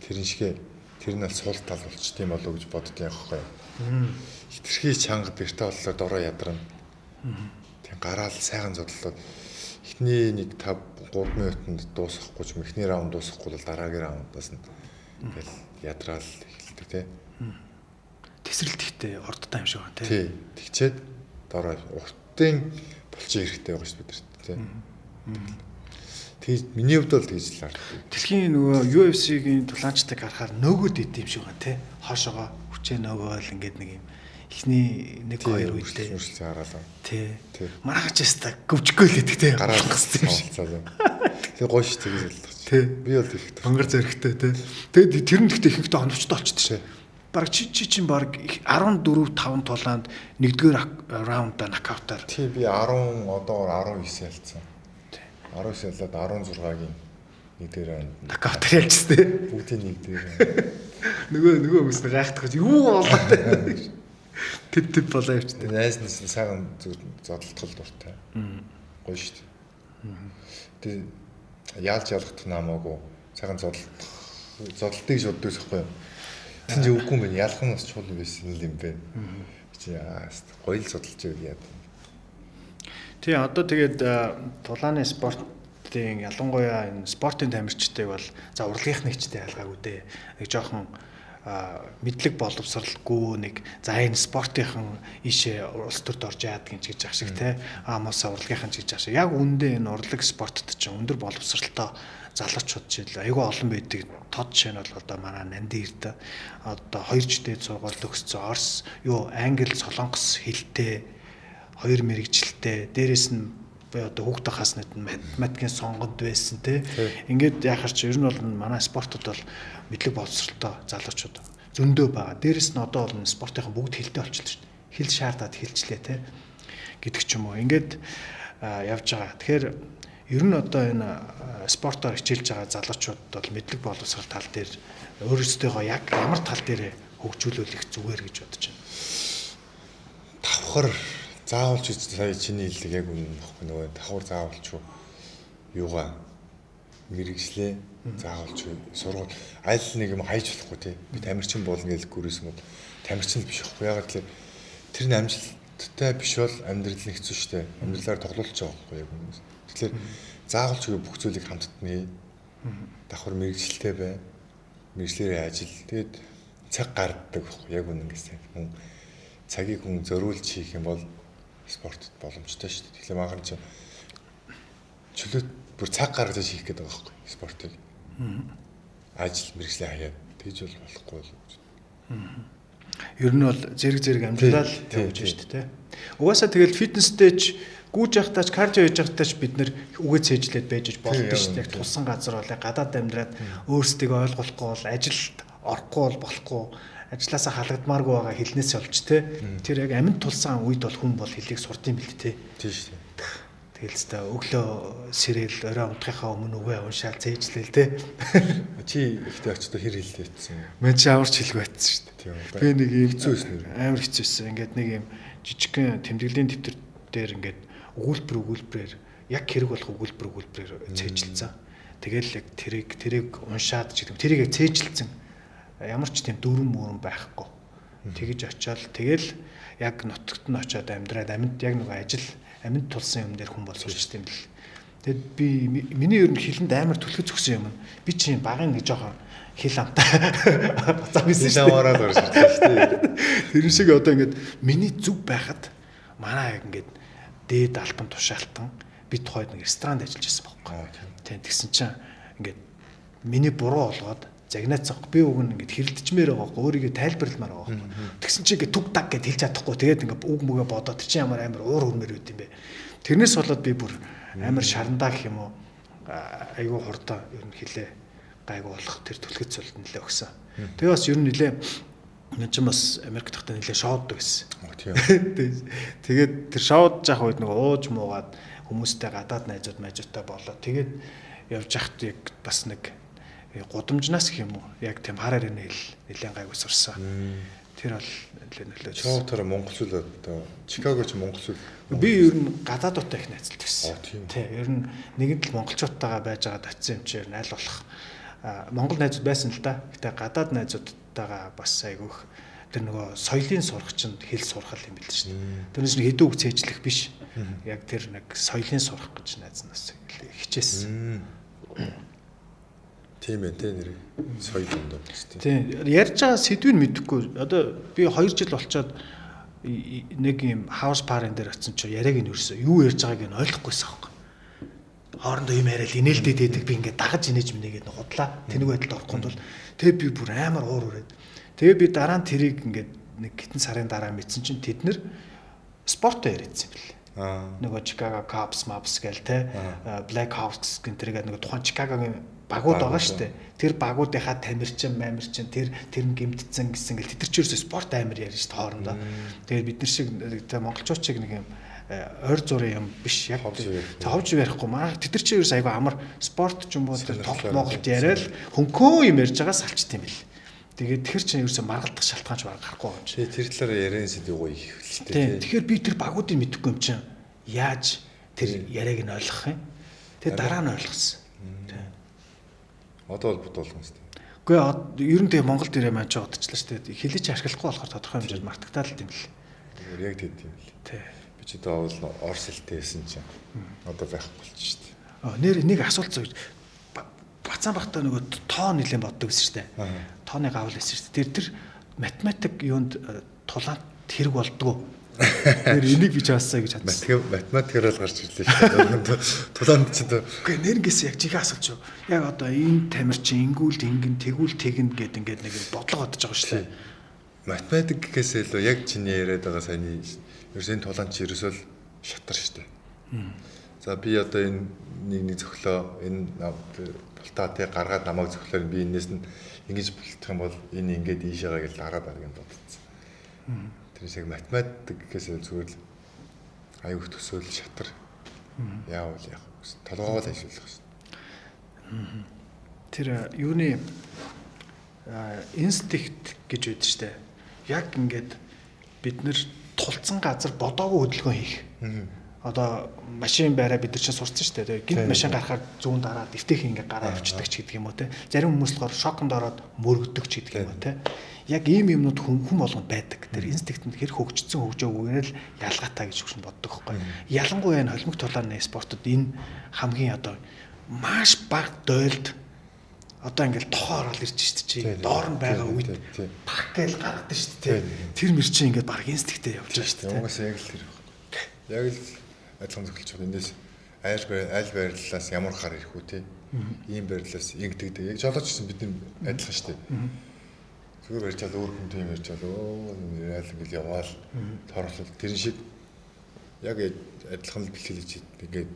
Тэрэн шигэ тэр нь бол сул тал болч тийм болов гэж боддгийн аахгүй. Хитрхий чанга бэртэ боллоо дороо ядарна. Тэг гараал сайхан зодлоод эхний нэг 5-3 минутанд дуусгахгүй ч эхний раунд дуусгахгүй бол дараагийн раундаас нь ингээл ядраал эхэлдэг тий. Тэсрэлт ихтэй ордтой юм шиг байна тий. Тэгчээд дараа уртын болчих хэрэгтэй байгаа шүү бид тий. Тэгж миний хувьд бол тэгж л харагдав. Дэлхийн нөгөө UFC-гийн тулаанчдыг харахаар нөгөөд идэв юм шиг байна тий. Хоошоогоо хүчээ нөгөө л ингээд нэг юм эхний 1-2 үедээ үргэлжлэн хараалаа. Тий. Маргач яста гөвжгөө л идэг тий. Гараад гиссэн юм шиг. Тэгээ гоё шүү тэгж л. Тий. Би бол их мангар зэрэгтэй тий. Тэгэд тэр нь гэхдээ ихэнхдээ оновчтой болчихсон шээ. Бараг чи чинь баг 14-5 тулаанд 1-р раундаа нокаутаар. Тий би 10 одоогоор 19 ялцсан. Тий. 19 ялаад 16-гийн нэг дээр Нокаут ялж тээ. бүгдийн нэг дээр. Нөгөө хүмүүс гайхдаг юу болоод тээ. Тэд болоо явчихдаг. Найз нь сайхан зодтолтол дуртай. Гоё шүү дээ. Тэгээ яалж ялгах намаагүй сайхан зодтолтыг шууддаг байхгүй юу? Тэнд үгүй юм байна. Ялхнаас чул байсан юм бэ. Чи гоё л зодтолж яа. Тий одоо тэгээд тулааны спортын ялангуяа энэ спортын тамирчдыг бол за урлагийнх нэгчтэй ялгаагүй дээ. Нэг жоохон мэдлэг боловсралгүй нэг за энэ спортынхан ийшээ улс төрд орж яадаг юм гэж ах шиг те мосоо урлагийнхан гэж ах шиг яг үндэ энэ урлаг спортод чинь өндөр боловсралтай залуучууд жишээл айгүй олон байдаг тод жишээ нь бол одоо манай Нандин Эрдэ одоо 2 жилдээ сургууль төгссөн Орос англи солонгос хэлтэй 2 мэрэгжилтэй дээрэс нь одоо хүүхдээ хаснад математикийн сонгонд байсан те ингээд яхаар чи ер нь бол манай спортод бол мэдлэг боловсралтай залуучууд зөндөө байгаа. Дээрэс нь одоо бол спортынхан бүгд хэлтэй болчихлоо шүү дээ. Хэл шаардаад хэлчлээ те гэдэг ч юм уу. Ингээд явж байгаа. Тэгэхээр ер нь одоо энэ спортоор хичээлж байгаа залуучууд бол мэдлэг боловсрал тал дээр өөрсдөө яг ямар тал дээр хөгжүүлвэл их зүгээр гэж бодож байна. Давхар заавалч сая чиний хэлдэг яг үнэн баггүй нөгөө давхар заавалч юугаа мэрэгжлээ заавалч сургууль аль нэг юм хайж болохгүй тий. Би тамирчин болно гэж гүрээсэн бол тамирчин биш байхгүй. Ягаад гэвэл тэр нь амжилттай биш бол амьдрал нь хэцүү шүү дээ. Амьдралаар тоглуулж байгаа байхгүй яг үнэн. Тэгэхээр заавалч бүх зүйлийг хамтдаа давхар мэрэгжлтэй бай. Мэрэгчлэрээ ажил. Тэгээд цаг гарддаг байхгүй яг үнэн гэсэн. Хүн цагийг хүн зориулж хийх юм бол спортод боломжтой шүү дээ. Тэгэхээр маахан чи чөлөөт бүр цаг гаргаж хийх гэдэг байгаа байхгүй спортыг. Ажил мэргэжлээ хаяад тэгж бол болохгүй л гэж. Ер нь бол зэрэг амжилтаар явж байна шүү дээ. Угаасаа тэгэл фитнестэй ч гүйж явахтаач кардио хийж явахтаач бид нэр үгээ цээжлээд байж болдог шүү дээ. Яг тулсан газар бол гадаад амьдраад өөрсдөө ойлгохгүй бол ажилд орохгүй бол болохгүй. Ажлаасаа халагдмааргүй байгаа хэлнээс олж те. Тэр яг амьд тулсан үед бол хүн бол хэлийг сурд юм бэл те. Тийм шүү дээ. Тэгэл та өглөө сэрэл орой унтахынхаа өмнө үгээ уншаал цээжлээл те. Чи ихтэй очдоо хэр хэлдэг байсан юм. Мен чи аварч хэлгүй байсан шүү дээ. Би нэг юм хэцүү байсан нэр. Амар хэцүү байсан. Ингээд нэг юм жижигхэн тэмдэглэлийн дэвтэр дээр ингээд өгүүлбэрээр яг хэрэг болох өгүүлбэрээр цээжилсэн. Тэгэл яг тэрийг уншаад ч гэдэг. Тэрийг цээжилсэн. Ямар ч тийм дүүрэн мөрөн байхгүй. Тэгэж очиод тэгэл яг нутагт нь очиод амьдраад амьд яг нэг ажил амьд тулсан юм дээр хүн бол сурч тийм л. Тэгэд би миний ер нь хэлэнд амар түлхэж өгсөн юм. Би чинь багын нэг жоохон хэл амтай бацаа байсан шүү дээ. Намаараад орж ирсэн шүү дээ. Тэр шиг одоо ингээд миний зүг байхад манай ингээд дээд альбан тушаалтан би тухайд нэг ресторанд ажиллаж байсан байхгүй. Тийм тэгсэн чинь ингээд миний буруу болгоод загнаацсан. Би үг нь ингээд хэрэлдчмээр байгаа байхгүй. Өөрийгөө тайлбарламаар байгаа байхгүй. Тэгсэн чинь ингээд түг таг гэж хэлж чадахгүй. Тэгээд ингээд үг мөгөө бодоод чи ямар амар уур хөрмөр үт юм бэ. Тэрнээс болоод би бүр амар шарандаа гэх юм уу айгүй хурдан ер нь хилээ гайгүй болох тэр түлхэц цолд нэлээ өгсөн. Тэгээ бас ер нь нэлээ энэ ч бас Америк дахтаа нэлээ шоуддаг байсан. Тэгээд тэр шоудж явах үед нэг ууж муугаад хүмүүстэй гадаад найзуудтай болоо. Тэгээд явж явахт яг бас нэг гудамжнаас гэх юм уу яг тийм хараар ирнэ нэлээд гайгүй сурсан. Тэр бол нөлөөж. Чоотор монголчууд одоо Чикаго ч монголчууд. Би ер нь гадаадуудтай их найзалдаг байсан. Тий, ер нь нэгэнт л монголчуудтайгаа байж байгаад очисон юм чи ер нь аль болох монгол найзууд байсан л да. Гэтэ гадаад найзуудтайгаа бас айгүйх тэр нөгөө соёлын сурах чинь хэл сурах юм бэл шүү дээ. Тэрнээс нэг хэдэн үг цээжлэх биш. Яг тэр нэг соёлын сурах гэж найзнаас хичээсэн. Тийм ээ тэ нэр соёл юм даа. Тийм ярьж байгаа сэдвийг мэдэхгүй. Одоо би 2 жил болчоод нэг юм хаус парен дээр очсон чи яриаг нь өрсөө юу ярьж байгааг нь ойлгохгүйсэн аахгүй. Хоорондоо юм яриад инээлдэд байдаг би ингээд дагаж инээж минийгээд худлаа. Тэнэг байдалд орохгүй бол тэгээ би бүр амар уур үрээд. Тэгээ би дараа нь тэрийг ингээд нэг хитэн сарын дараа мэдсэн чинь тэд нэр спортоо яриадсан юм бэл. Нөгөө Chicago Cubs Maps гээл те Black Hawks гэнтэйгээ нөгөө тухайн Chicago-гийн багууд байгаа шүү дээ. Тэр багуудынхаа тамирчин, мамирчин тэр нь гимтцэн гэсэн гэл тэд нар ч ерөөсөө спорт амар ярьж шүү дээ хоорондоо. Тэгээд бид нар шиг монголчууд шиг нэг юм ойр зургийн юм биш яг ховж ярихгүй маа тэд нар чи ерөөс айгүй амар спорт ч юм уу тоглолт Монголд яриад хөнгөө юм ярьж байгаа салчт юм бэл. Тэгээд тэр чинь ерөөсөө маргалдах шалтгаанч баг гарахгүй юм чи. Тэр талаар яриан сэдв гоё их хэлтэй. Тэгэхээр би тэр багуудыг мэдэхгүй юм чинь яаж тэр яриаг нь ойлгох юм. Тэгээд дараа нь ойлгосон. Одоо бол бодуулсан шүү дээ. Үгүй ер нь тэгээ Монголд ирээ маань ч бодчихлаа шүү дээ. Хэлэж ашиглахгүй болохоор тодорхой хэмжээнд мартагдаад л юм л. Яг тэт юм л. Тий. Би ч одоо бол орс хэлтэйсэн чинь одоо байхгүй болчих шүү дээ. Нэр нэг асуулт зөв бацаан бахта нөгөө тоо нэлээд боддог гэсэн шүү дээ. Тооны гавл гэсэн шүү дээ. Тэр математик юунд тулаанд хэрэг болдгоо. Тэр энийг би чаасаа гэж бодсон. Математикаар л гарч ирлээ шүү дээ. Тулаанд ч одоо үгүй нэрнгэс яг жигээ асуулт шүү. Яг одоо энэ тамир чи ингүүл тэнгэн тэгүүл тэгнэ гэд ингээд нэг бодлого бодож байгаа шүү дээ. Математик гэхээсээ илүү яг чиний яриад байгаа саяны ерөөсөө тулаанд чи ерөөсөө л шатар шүү дээ. За би одоо энэ нэг зөвхлөө энэ бултаа тий гаргаад намайг зөвхлөөр би энэс нь ингэж бултах юм бол энэ ингээд ийшээгаа гэж хараад байгаа юм бодсон. Тэрээс яг математик гэхээсээ зүгээр л аюух төсөөл шатар яавал яг толгоогоо ажиллах шүү. Тэр юуны инстинкт гэж үүдэн штэ. Яг ингээд бид нэр тулцсан газар бодоогүй хөдөлгөөн хийх. Одоо машин байраа бид нар чинь сурцсан шүү дээ. Гинт машин гарахаар зүүн дараад эвтэйх ингээ гараа авчдаг ч гэдэг юм уу те. Зарим хүмүүс болохоор шоконд ороод мөргөдөг ч гэдэг юм уу те. Яг ийм юмнууд хүн болгонд байдаг. Тэр инстинктэнд хэр хөгжсөн хөгжөөгүйгээр л ялгаатай гэж хүн боддог байхгүй. Ялангуяа энэ холимог тулааны спортод энэ хамгийн одоо маш бага дойлд одоо ингээл тохоо ороод ирж штэ чи доор нь байгаа үед так гээл гаргадаг штэ тэр мөр чи ингээд баг инстинктэд явж байгаа штэ. Угаас яг л тэр. Яг л адилхан зөвлөж байгаа. Эндээс аль байрлалаас ямар хар ирэх үү те. Ийм байрлалаас ингэдэг. Яг жолооч гэсэн бидний адилхан шүү дээ. Зүгээр ярьж чад өөр хүнтэй юм ярьж чад яал ингээл яваал тоорлол тэрэн шиг яг адилхан л бэлтгэлж ингээд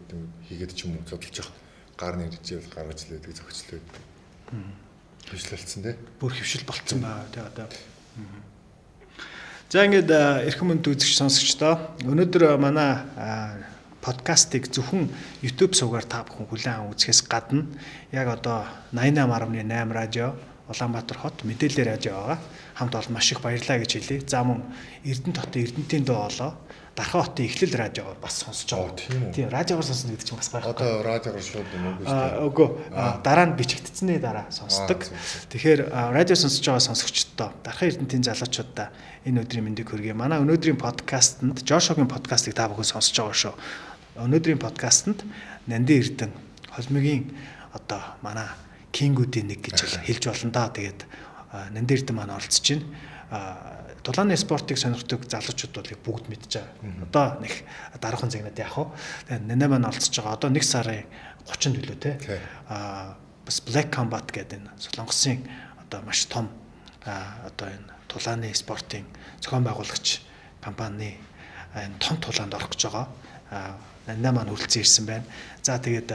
хийгээд ч юм уу зодолж явах гар нэржээл гаргаж л байдаг зөгчлөө. Хөвшлэлцэн те. Бүр хөвшил болцсон баа те одоо. За ингээд эрхэм мэнд үзэгч сонсогчдоо өнөөдөр манай подкастыг зөвхөн YouTube сувгаар та бүхэн хүлээн аван үзэхээс гадна яг одоо 88.8 радио Улаанбаатар хот мэдээлэл радио байгаа. Хамт олон маш их баярлалаа гэж хэлье. За мөн Эрдэнэт хотын Эрдэнэтийн доо олоо Дархан хотын Эхлэл радиогоор бас сонсож байгаа. Тийм радиогоор сонсно гэдэг чинь бас гайхалтай. Одоо радиогоор шууд юм уу гэж. Үгүй дараа нь бичигдсэний дараа сонсдог. Тэгэхээр радио сонсож байгаа сонсогчдоо Дархан Эрдэнэтийн залуучуудаа энэ өдрийн мэндийг хүргэе. Манай өнөөдрийн подкастэнд Жошогийн подкастыг та бүхэн сонсож байгаа шүү. Өнөөдрийн подкастэнд Нандин Эрдэнэ холимогийн одоо манай кингүүдийн нэг гэж хэлж болно да. Тэгээд Нандин Эрдэнэ маань оролцож байна. Тулааны спортыг сонирхдаг залуучууд бол бүгд мэдж байгаа. Одоо нэг дараахан загнаад яах вэ? Тэгээд Нандин маань оролцож байгаа. Одоо 1 сарын 30-нд билүү те. Бас Black Combat гэдэг энэ Солонгосын одоо маш том одоо энэ тулааны спортын зохион байгуулагч компани энэ том тулаанд орох гэж байгаа. Нандин маань хүрэлцэн ирсэн байна. За тэгээд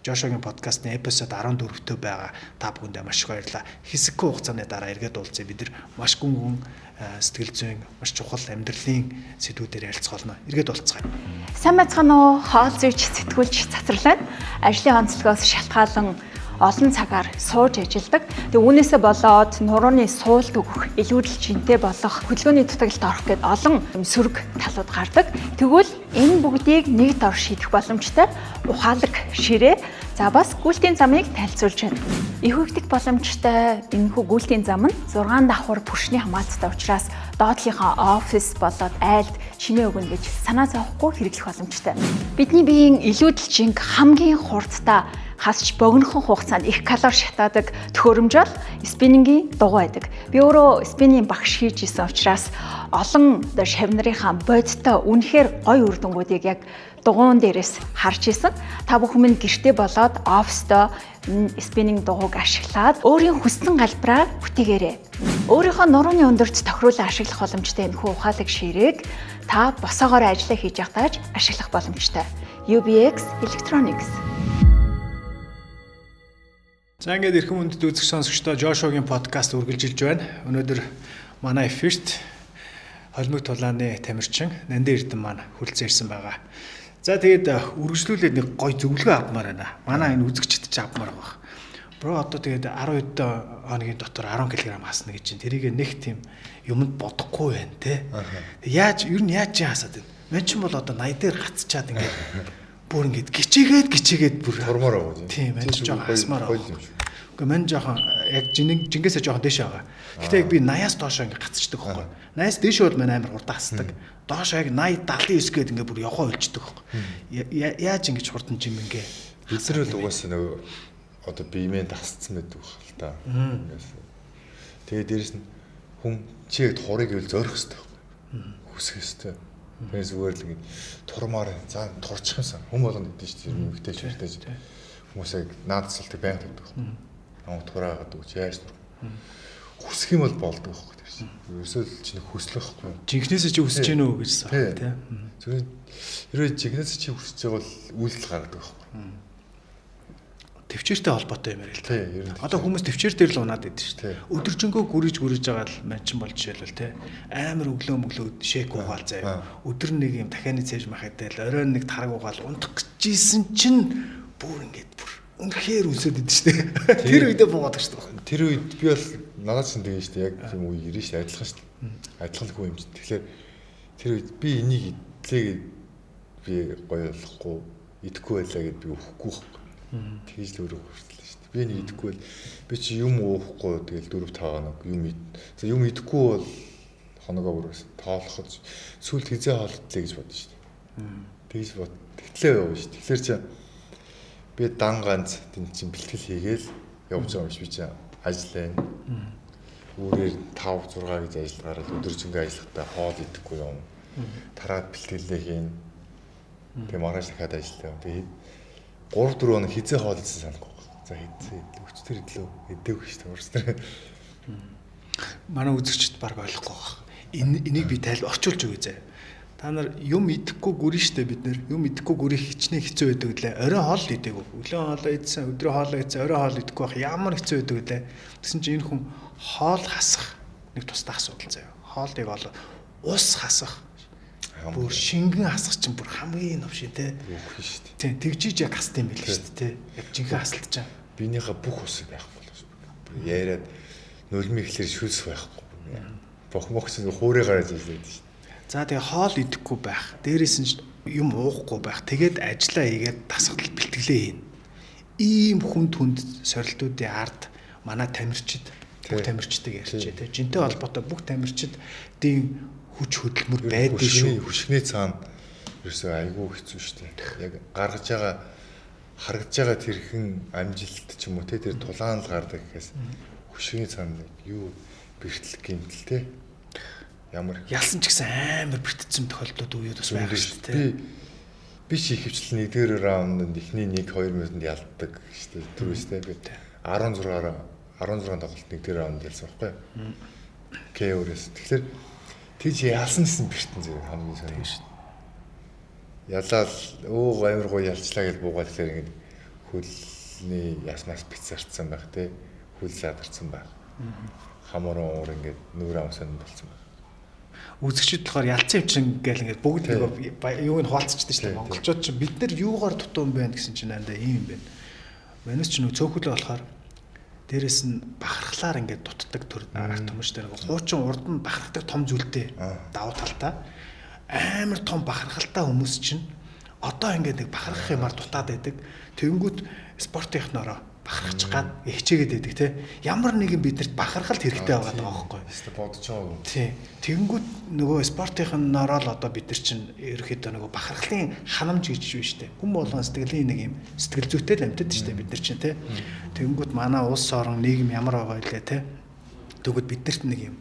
Жошогийн подкастны эпизод 14-т байгаа та бүхэндээ маш их баярлалаа. Хэсэггүй хугацааны дараа эргээд уулзъя. Бид нар маш гүн сэтгэл зүйн маш чухал амьдралын сэдвүүдээр ярилцах болно. Эргээд уулзцгаая. Сайн байцгаана уу? Хоол зүйч сэтгүүлч цацралаа. Ажлын онцлогоос шалтгаалan олон цагаар сууж ажилладаг. Тэгээ үүнээсээ болоод нурууны суулт өгөх, илүүдэл жинтэй болох, хөдөлгөөний дутагт орох гэд олон сөрөг талууд гардаг. Тэгвэл энэ бүгдийг нэг дор шийдэх боломжтой ухаалаг ширээ. За бас гүйлтийн замыг танилцуулж байна. Их хөвгдөх боломжтой энэхүү гүйлтийн зам нь 6 давхар пүршний хамааттай учраас доотлынхаа офис болоод айлд чимээ өгнө гэж санаа зовхгүй хэрэглэх боломжтой. Бидний биеийн илүүдэл жинг хамгийн хурдтай хасч богинохон хугацаанд их калори шатаадаг төхөөрөмжөл спиннингийн дугуй байдаг. Би өөрөө спиннинг багш хийж исэн учраас олон шавнарынхаа бодтой үнэхээр гоё үр дүнгуудыг яг дугуун дээрээс харж исэн. Та бүхэн минь гэртээ болоод оффистоо спиннинг дугуйг ашиглаад өөрийн хүссэн галбараа бүтээгээрэй. Өөрийнхөө нурууны өндөрт тохируулан ашиглах боломжтой энэхүү ухаалаг ширээг та босоогоор ажиллаа хийж явахдаа ашиглах боломжтой. UBX Electronics. За ингээд эрхэм үндэд үзэгч сонсогчдоо Жошогийн подкаст үргэлжилж байна. Өнөөдөр манай эфирт Холимог тулааны тамирчин Нандин Эрдэнэ маань хүрэлцэн ирсэн байгаа. За тэгээд үргэлжлүүлээд нэг гой зөвлөгөө авмаар байна. Манай энэ үзэгчд ч авмаар байгаа. Бро одоо тэгээд 12 хоногийн дотор 10 кг хасна гэж чинь тэрийг нэг тийм юмд бодохгүй байна те. Яаж ер нь яаж хасаад байна? Мэн чинь бол одоо 80 дээр гацчаад ингээд бүр ингээд гिचээгээд бүр тормоор байгаа. Тийм мэн чинь жоохон хасмаар байгаа. Гэхдээ мэн жоохон яг жингээсээ жоохон дээш байгаа. Гэхдээ яг би 80-аас доош ингээд гацчдаг байхгүй. 80-аас дээш бол мань амар хурдан хасдаг. Доош яг 80 79 гээд ингээд бүр явхаа олждаг байхгүй. Яаж ингэж хурдан жим ингээ. Хэсрэл угаасаа нөгөө одоо биемээ тасцсан байдаг хэл та. Тэгээд дээрэс нь хүн чи яг турыг ивэл зорих хэрэгтэй байхгүй. Хүсэх хэрэгтэй. Тэгээд зүгээр л ингэ турмаар заа турчих юмсан. Хүн болгонд идэв шүү дээ. Мэгтэй ч хэрэгтэй. Хүмүүс яг наадсалтыг байн тавьдаг. Амт тураагаад өгч яаж тур. Хүсэх юм бол болдог байхгүй дээрс. Ерөөсөө л чи хүслэх байхгүй. Жинхнээсээ чи хүсэж гэнэ үү гэж асуух тийм. Зүгээр хэрвээ жинхнээсээ чи хүсэж байгаа бол үйлдэл гаргадаг байхгүй. Төвчээртэй холбоотой юм ярил л та. Одоо хүмүүс төвчээр дээр л унаад идэв шүү дээ. Өдөржингөө гүрэж байгаа л манчин бол жишээлбэл те амар өглөө шейк уугаал заяа. Өдөр нэг юм дахианы цээж махадэл оройн нэг тараг уугаал унтах гэжсэн чинь бүр ингээд бүр үнэхээр үсэд идэв шүү дээ. Тэр үедээ буугаад шүү дээ. Тэр үед би бол надад ч тэгээ шүү дээ. Яг тийм үе ирэн шүү дээ. Адилхан шүү дээ. Адилхан л хүү юм чинь. Тэгэхээр тэр үед би энийг идлээ би гоё болохгүй идэхгүй байлаа гэд би өөхгүй байхгүй. Тэгж л өөрөө хүртэл шүү дээ. Би нэг идэхгүй бол би чи юм уухгүй тэгэл 4-5 хоног юм идэхгүй бол хоногоо бүрээс тоолоход сүүлд хизээ хоолтлээ гэж бодсон шүү дээ. Тэгж бод. Тэгтлээ яваа шүү дээ. Тэгэхээр чи би дан ганц тийм чин бэлтгэл хийгээл явж байгаа юм шиг би чи ажиллаа. Үүрээр 5 6 гэж ажил гараад өдөржингөө ажиллахдаа хоол идэхгүй юм. Тараад бэлтгэлээ хийн. Тэгээ маргааш дахиад ажиллаа. Тэгээ 3-4 хоног хизээ хоол идсэн санахгүй. За хизээ өчтөр идлөө идэв гэж таварсан. Манай үзэгчд баг ойлгохгүй байна. Энийг би орчуулж өгье зэ. Та нар юм идэхгүй гүрэн штэ бид нэр юм идэхгүй гүрэн хичнээн хэцүү байдаг лээ. Орой хоол идэв. Өглөө хоолоо идсэн, өдрөө хоолоо идсэн, орой хоол идэхгүй байх ямар хэцүү байдаг лээ. Тэгсэн чинь энэ хүн хоол хасах нэг тусдаа асуудал заяа. Хоолыг бол ус хасах. Бүр шингэн хасах чинь бүр хамгийн новшин те. Үгүй шүү дээ. Тийм тэгжиж яг хасдаг юм байл шүү дээ те. Яг жинхэнэ хасалт чам. Биенийхээ бүх усыг байхгүй болов шүү. Яриад нулимыг ихлээр шүлс байхгүй. Бохмогч нэг хуурай гараад ирлээ шүү. За тэгээ хоол идэхгүй байх. Дээрээс нь юм уухгүй байх. Тэгээд ажиллаа хийгээд тасгал бэлтгэлээ хийн. Ийм хүнд сорилтуудын ард манай тамирчид бүх тамирчдыг ярьж те. Жинтэй холбоотой бүх тамирчдын хүч хөдөлмөр байдаг шүү. Хөшгний цаана ерөөсөө айгүй хэцүү шүү дээ. Яг харагдж байгаа тэрхэн амжилт ч юм уу те тэр тулаан л гардаг гэхээс хөшгний цаана юу бэртэл гэмтэл те. Ямар ялсан ч гэсэн амар бэртцсэн тохиолдлууд үеуд бас байгаа шүү дээ. Би чи ихэвчлэн 1-р раунд эхний 1-2 минутанд ялддаг шүү дээ. Түрүүс те би 16 тоглолт 1-р раунд ялсан байхгүй. КО-с. Тэгэхээр тийж ялсан гэсэн бэртэн зэрэг хамгийн сайн шүү дээ. Ялаад амар гоё ялчлаа гэж буугаад тэгэхээр ингэ хөлний яснаас бицарцсан байх те. Хөл задарсан байх. Хамуурын уур ингэ нүүр амсан болсон байх. Үзэгчд болохоор ялцсан юм чинь гээл ингээд бүгд юуг нь хуваалцчихдаг шүү дээ. Монголчууд ч бид нар юугаар дутуу юм бэ гэсэн чинь андаа ийм юм байна. Манайс ч нөө цөөхөлөө болохоор дээрэс нь бахархлаар ингээд дутдаг төр арга томч дээр хуучин урд нь бахархдаг том зүйлтэй давуу талтай амар том бахархалтай хүмүүс чинь одоо ингээд нэг бахархах юмар дутаад байдаг. Тэнгүүд спортынхнороо бахархаж гад хичээгээд байдаг те. Ямар нэгэн бидэрт бахархалт хэрэгтэй байгаа даахгүй. Эсвэл бодож байгаагүй. Тийм. Тэнгүүд нөгөө спортынхнороо л одоо бид нар чинь ерөөхдөө нөгөө бахархлын ханамж гэж шүү дээ. Хүн болгон сэтгэлийн нэг юм сэтгэл зүйтэй л амьтад шүү дээ бид нар чинь те. Тэнгүүд манай улс орон нийгэм ямар байгаа вэ те. Тэгвэл бидэрт нэг юм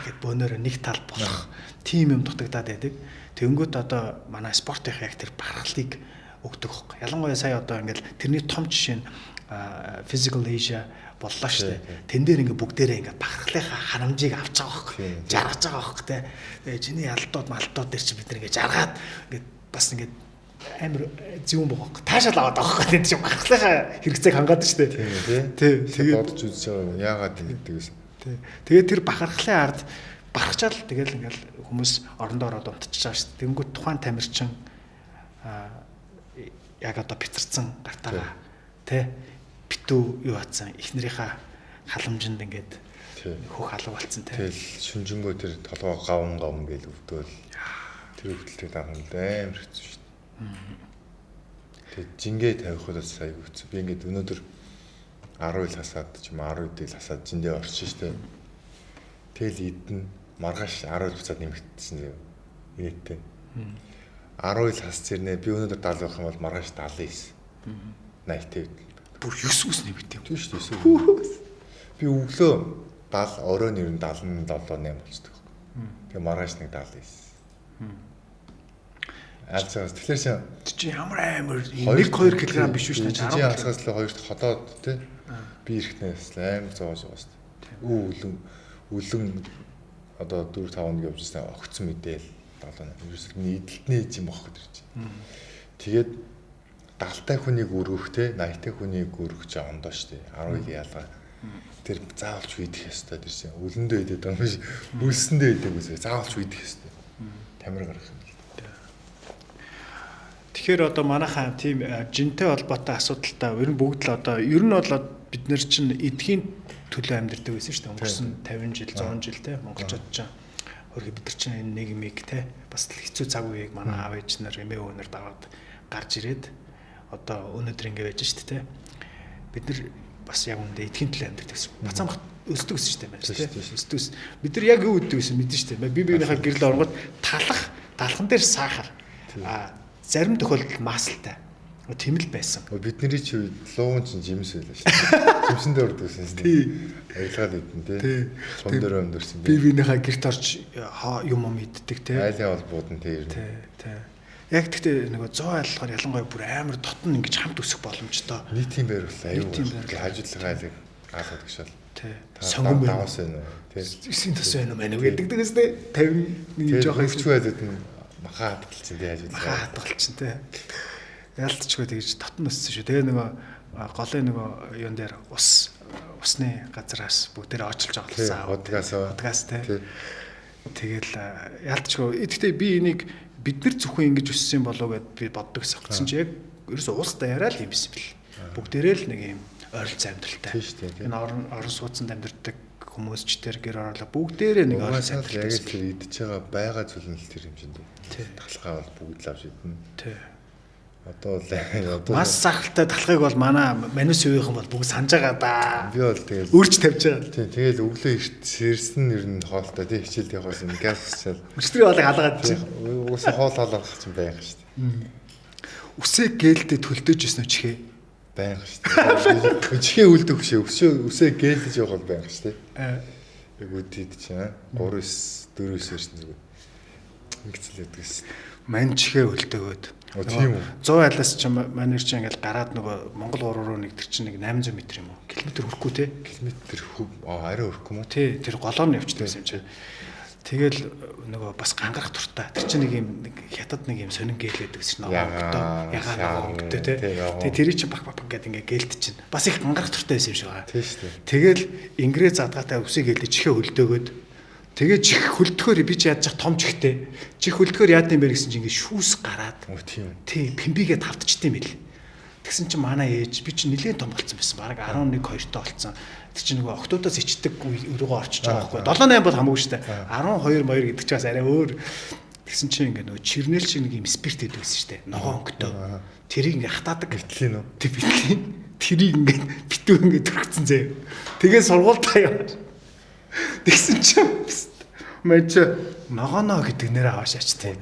гэд бөөнөрө нэг тал болох тийм юм дутагдаад байдаг. Тэнгүүд одоо манай спортын яг тэр бахархлыг өгдөг хөөх. Ялангуяа сая одоо ингээл тэрний том жишээ нь Physical Asia боллоо шүү дээ. Тэн дээр ингээ бүгдээрээ ингээ бахархлынхаа ханамжийг авч байгаа хөөх. Жаргаж байгаа хөөх те. Тэгээ чиний алдууд дээр чи бид нэг ингээ жаргаад ингээ бас ингээ амар зүүн боогоо таашаал аваад байгаа хөөх. Тэнд чи бахархлынхаа хэрэгцээг хангаад шүү дээ. Тийм. Тэгээд бодож үзэж байгаа яагаад ингэдэг вэ? Тэгээд тэр бахархлын ард барахчаал тэгэл ингээл хүмүүс орондоо ороод унтчихж байгаа шүү дээ. Тэнгүүд тухайн тамирчин яг одоо бицэрсэн гартаа тий битүү юу атсан эхнэрийнхээ халамжинд ингээд хөх алга болцсон тий. Тэгэл шүнжэнгөө тэр толгой гавн гэж өвдөөл тэр өвдөлтөд авах нь амар хэцүү шүү дээ. Тэг жингээ тавих удаас сая үгүй. Би ингээд өнөөдөр 10 ил хасаад ч юм 10 ил хасаад жиндээ орчин шүү дээ. Тэгэл идэн маргааш 10 ил буцаад нэмэгдсэн заяа. Инээдтэй. 10 ил хас зэрнээ би өнөөдөр 70 байх юм бол маргааш 79. 80-тэй. Бүр 9 ус нэмэгдэв. Тийм шүү дээ. Би өглөө 70 оройн ер нь 77 8 болчихдог. Тэгээ маргааш нэг 79. Алцаас тэгэхээр чи ямар амар 1-2 кг биш үү гэж 10 алцаас л 2 ходоод тий би ирэхнээс амар зоож байгаа шүү дээ. Үлэн одоо 4-5 хоног явжсэн огцсон мэдээл 7 ерөөсөө нийтлэлтний ээж юм бохоо тэр чинь. Тэгээд 70-тай хүнийг өргөх тий 80-тай хүнийг өргөх ч ондоо шүү дээ. 10 ил ялгаа. Тэр заавалч үйдэх ёстой тэр чинь. Үлэндээ идэх юм биш. Үлсэндээ идэх үсэ заавалч үйдэх ёстой. Тамир гарах юм. Тэгэхээр одоо манайхаа тийм жинтэй холбоотой асуудалтай ер нь бүгд л одоо ер нь бол бид нар чинь эдхийн төлөө амьдардаг байсан шүү дээ. Өнгөрсөн 50 жил 100 жил те монголчууд чинь хөргө бид нар чинь энэ нийгмийг те бас л хэцүү цаг үеийг манай аав ээж нар эмээ өвнөр даваад гарч ирээд одоо өнөөдөр ингэ байж шүү дээ те. Бид нар бас яг үндэ эдхийн төлөө амьдардаг байсан. Бацаамх өсдөг гэсэн шүү дээ те. Өсдөг. Бид нар яг юу гэдэг байсан мэдэн шүү дээ. Би биенийхээ гэрэл оронгод талхан дээр сахар зарим тохиолдолд маасалтай. Тэмэл байсан. Бидний ч үед луун чинь жимс байлаа шүү дээ. Жимсэндээ урд байсан шүү дээ. Аялгаад идэн тий. Том дээр өндөрсөн. Би биенийхээ гэрт орж юм иддэг тий. Айлын холбууд нь тий. Тий. Яг гэхдээ нөгөө 100 айлгаар ялангуяа бүр амар дотн ингэж хамт өсөх боломжтой. Нийтийн байр бол аюу. Хажуудлага айлыг хаалгаад гişэл. Тий. Сонгон даваас байна уу? Тий. 9 тас байна уу мэн гэдэг дээс тий. 50 жоох өвч байлууд нь махаа хадгалсан тий хажуудлага. Махаа хадгалсан тий. Ялтчгүй тэгж дотн өссөн шүү. Тэгээ нөгөө голын нөгөө юун дээр усны газраас бүгдээрээ очилж оглосон. Удгаас тий. Тэгэл ялтчгүй. Гэхдээ би энийг бид нар зөвхөн ингэж өссөн болов гэд би боддог гэсэн. Гэсэн чи яг ерөөсөө уус даяараа л юм биш бил. Бүгдээрээ л нэг юм ойролцоо амьдралтай. Энэ орон сууцнд амьдардаг хүмүүсчдэр гэр ороолаа бүгдээрээ нэг ойролцоо амьдралтай. Яг тэр идэж байгаа зүйл нь л тэр юм шиг дээ. Талхаа бол бүгд л авч идэнэ. Тий. Одоо мас сахалтай талхыг бол манус үеийнхэн бол бүгд санаж байгаа да. Би бол тэгэл үрж тавьж байгаа. Тийм тэгэл өглөө ирсэн нэр нь хоолтой тий хичээл явахаас энэ газ усчаал. Өчтөрийн хоолыг халгаад чинь. Уус хоол халаах чинь байх шүү дээ. Үсээ гээлдэ төлдөж ирсэн үү чихээ? Байх шүү дээ. Чихээ үлдэх шээ. Үсээ гээлдэж явах бол байх шүү дээ. Яг үдээд чинь 3-9 ирсэн зүгээр. Ингэцэл ядгээс. Ман чихээ үлдээгөөд. Тийм үү. 100 айлаас ч манер чинь ингээл гараад нөгөө Монгол уруу нэг тэр чинь нэг 800 м юм уу? Километр хүрэхгүй те? Километр арай хүрэхгүй мó? Тий, тэр голоор нь явчихдаг юм чинь. Тэгэл нөгөө бас гангарах туртаа. Тэр чинь нэг юм хятад нэг юм сонин гэлээд гэсэн чинь нөгөө ягаа өнгөтэй те. Тэгээ тэрий чинь баг гэдэг ингээ гэлт чинь. Бас их гангарах туртаа байсан юм шиг байгаа. Тийм шүү дээ. Тэгэл инглиз задгаатай үсийг гэлээ чихээ хөлдөөгөөд тэгээ чих хөлдөхөөр би ч яаж том чихтэй. Чих хөлдөхөөр яад юм бэ гэсэн чинь ингээ шүүс гараад. Тийм. Тий, пимбигээ тавдчихдээ мэл. Тэгсэн чинь манай ээж би чинь нэлээд том болсон байсан. Бараг 11 2-той болсон. Тэр чинь нөгөө октоудаас ичдэг өрөөгөө орчиж байгаа байхгүй. 7 8 бол хамаагүй шүү дээ. 12 2 гэдэг чинь бас арай өөр. Тэгсэн чинь ингээ нөгөө чирнэл шиг нэг юм спирт идэв гэсэн шүү дээ. Ногоо өнгөтэй. Тэрийг ингээ хатаадаг. Битлээ нөө. Тэг битлээ. Тэрийг ингээ битүү ингээ төрөгцөн зөө. Тэгээ сургуультаа яваад. Тэгсэн чинь мэж ногоно гэдэг нэрээ аваад шаачтай.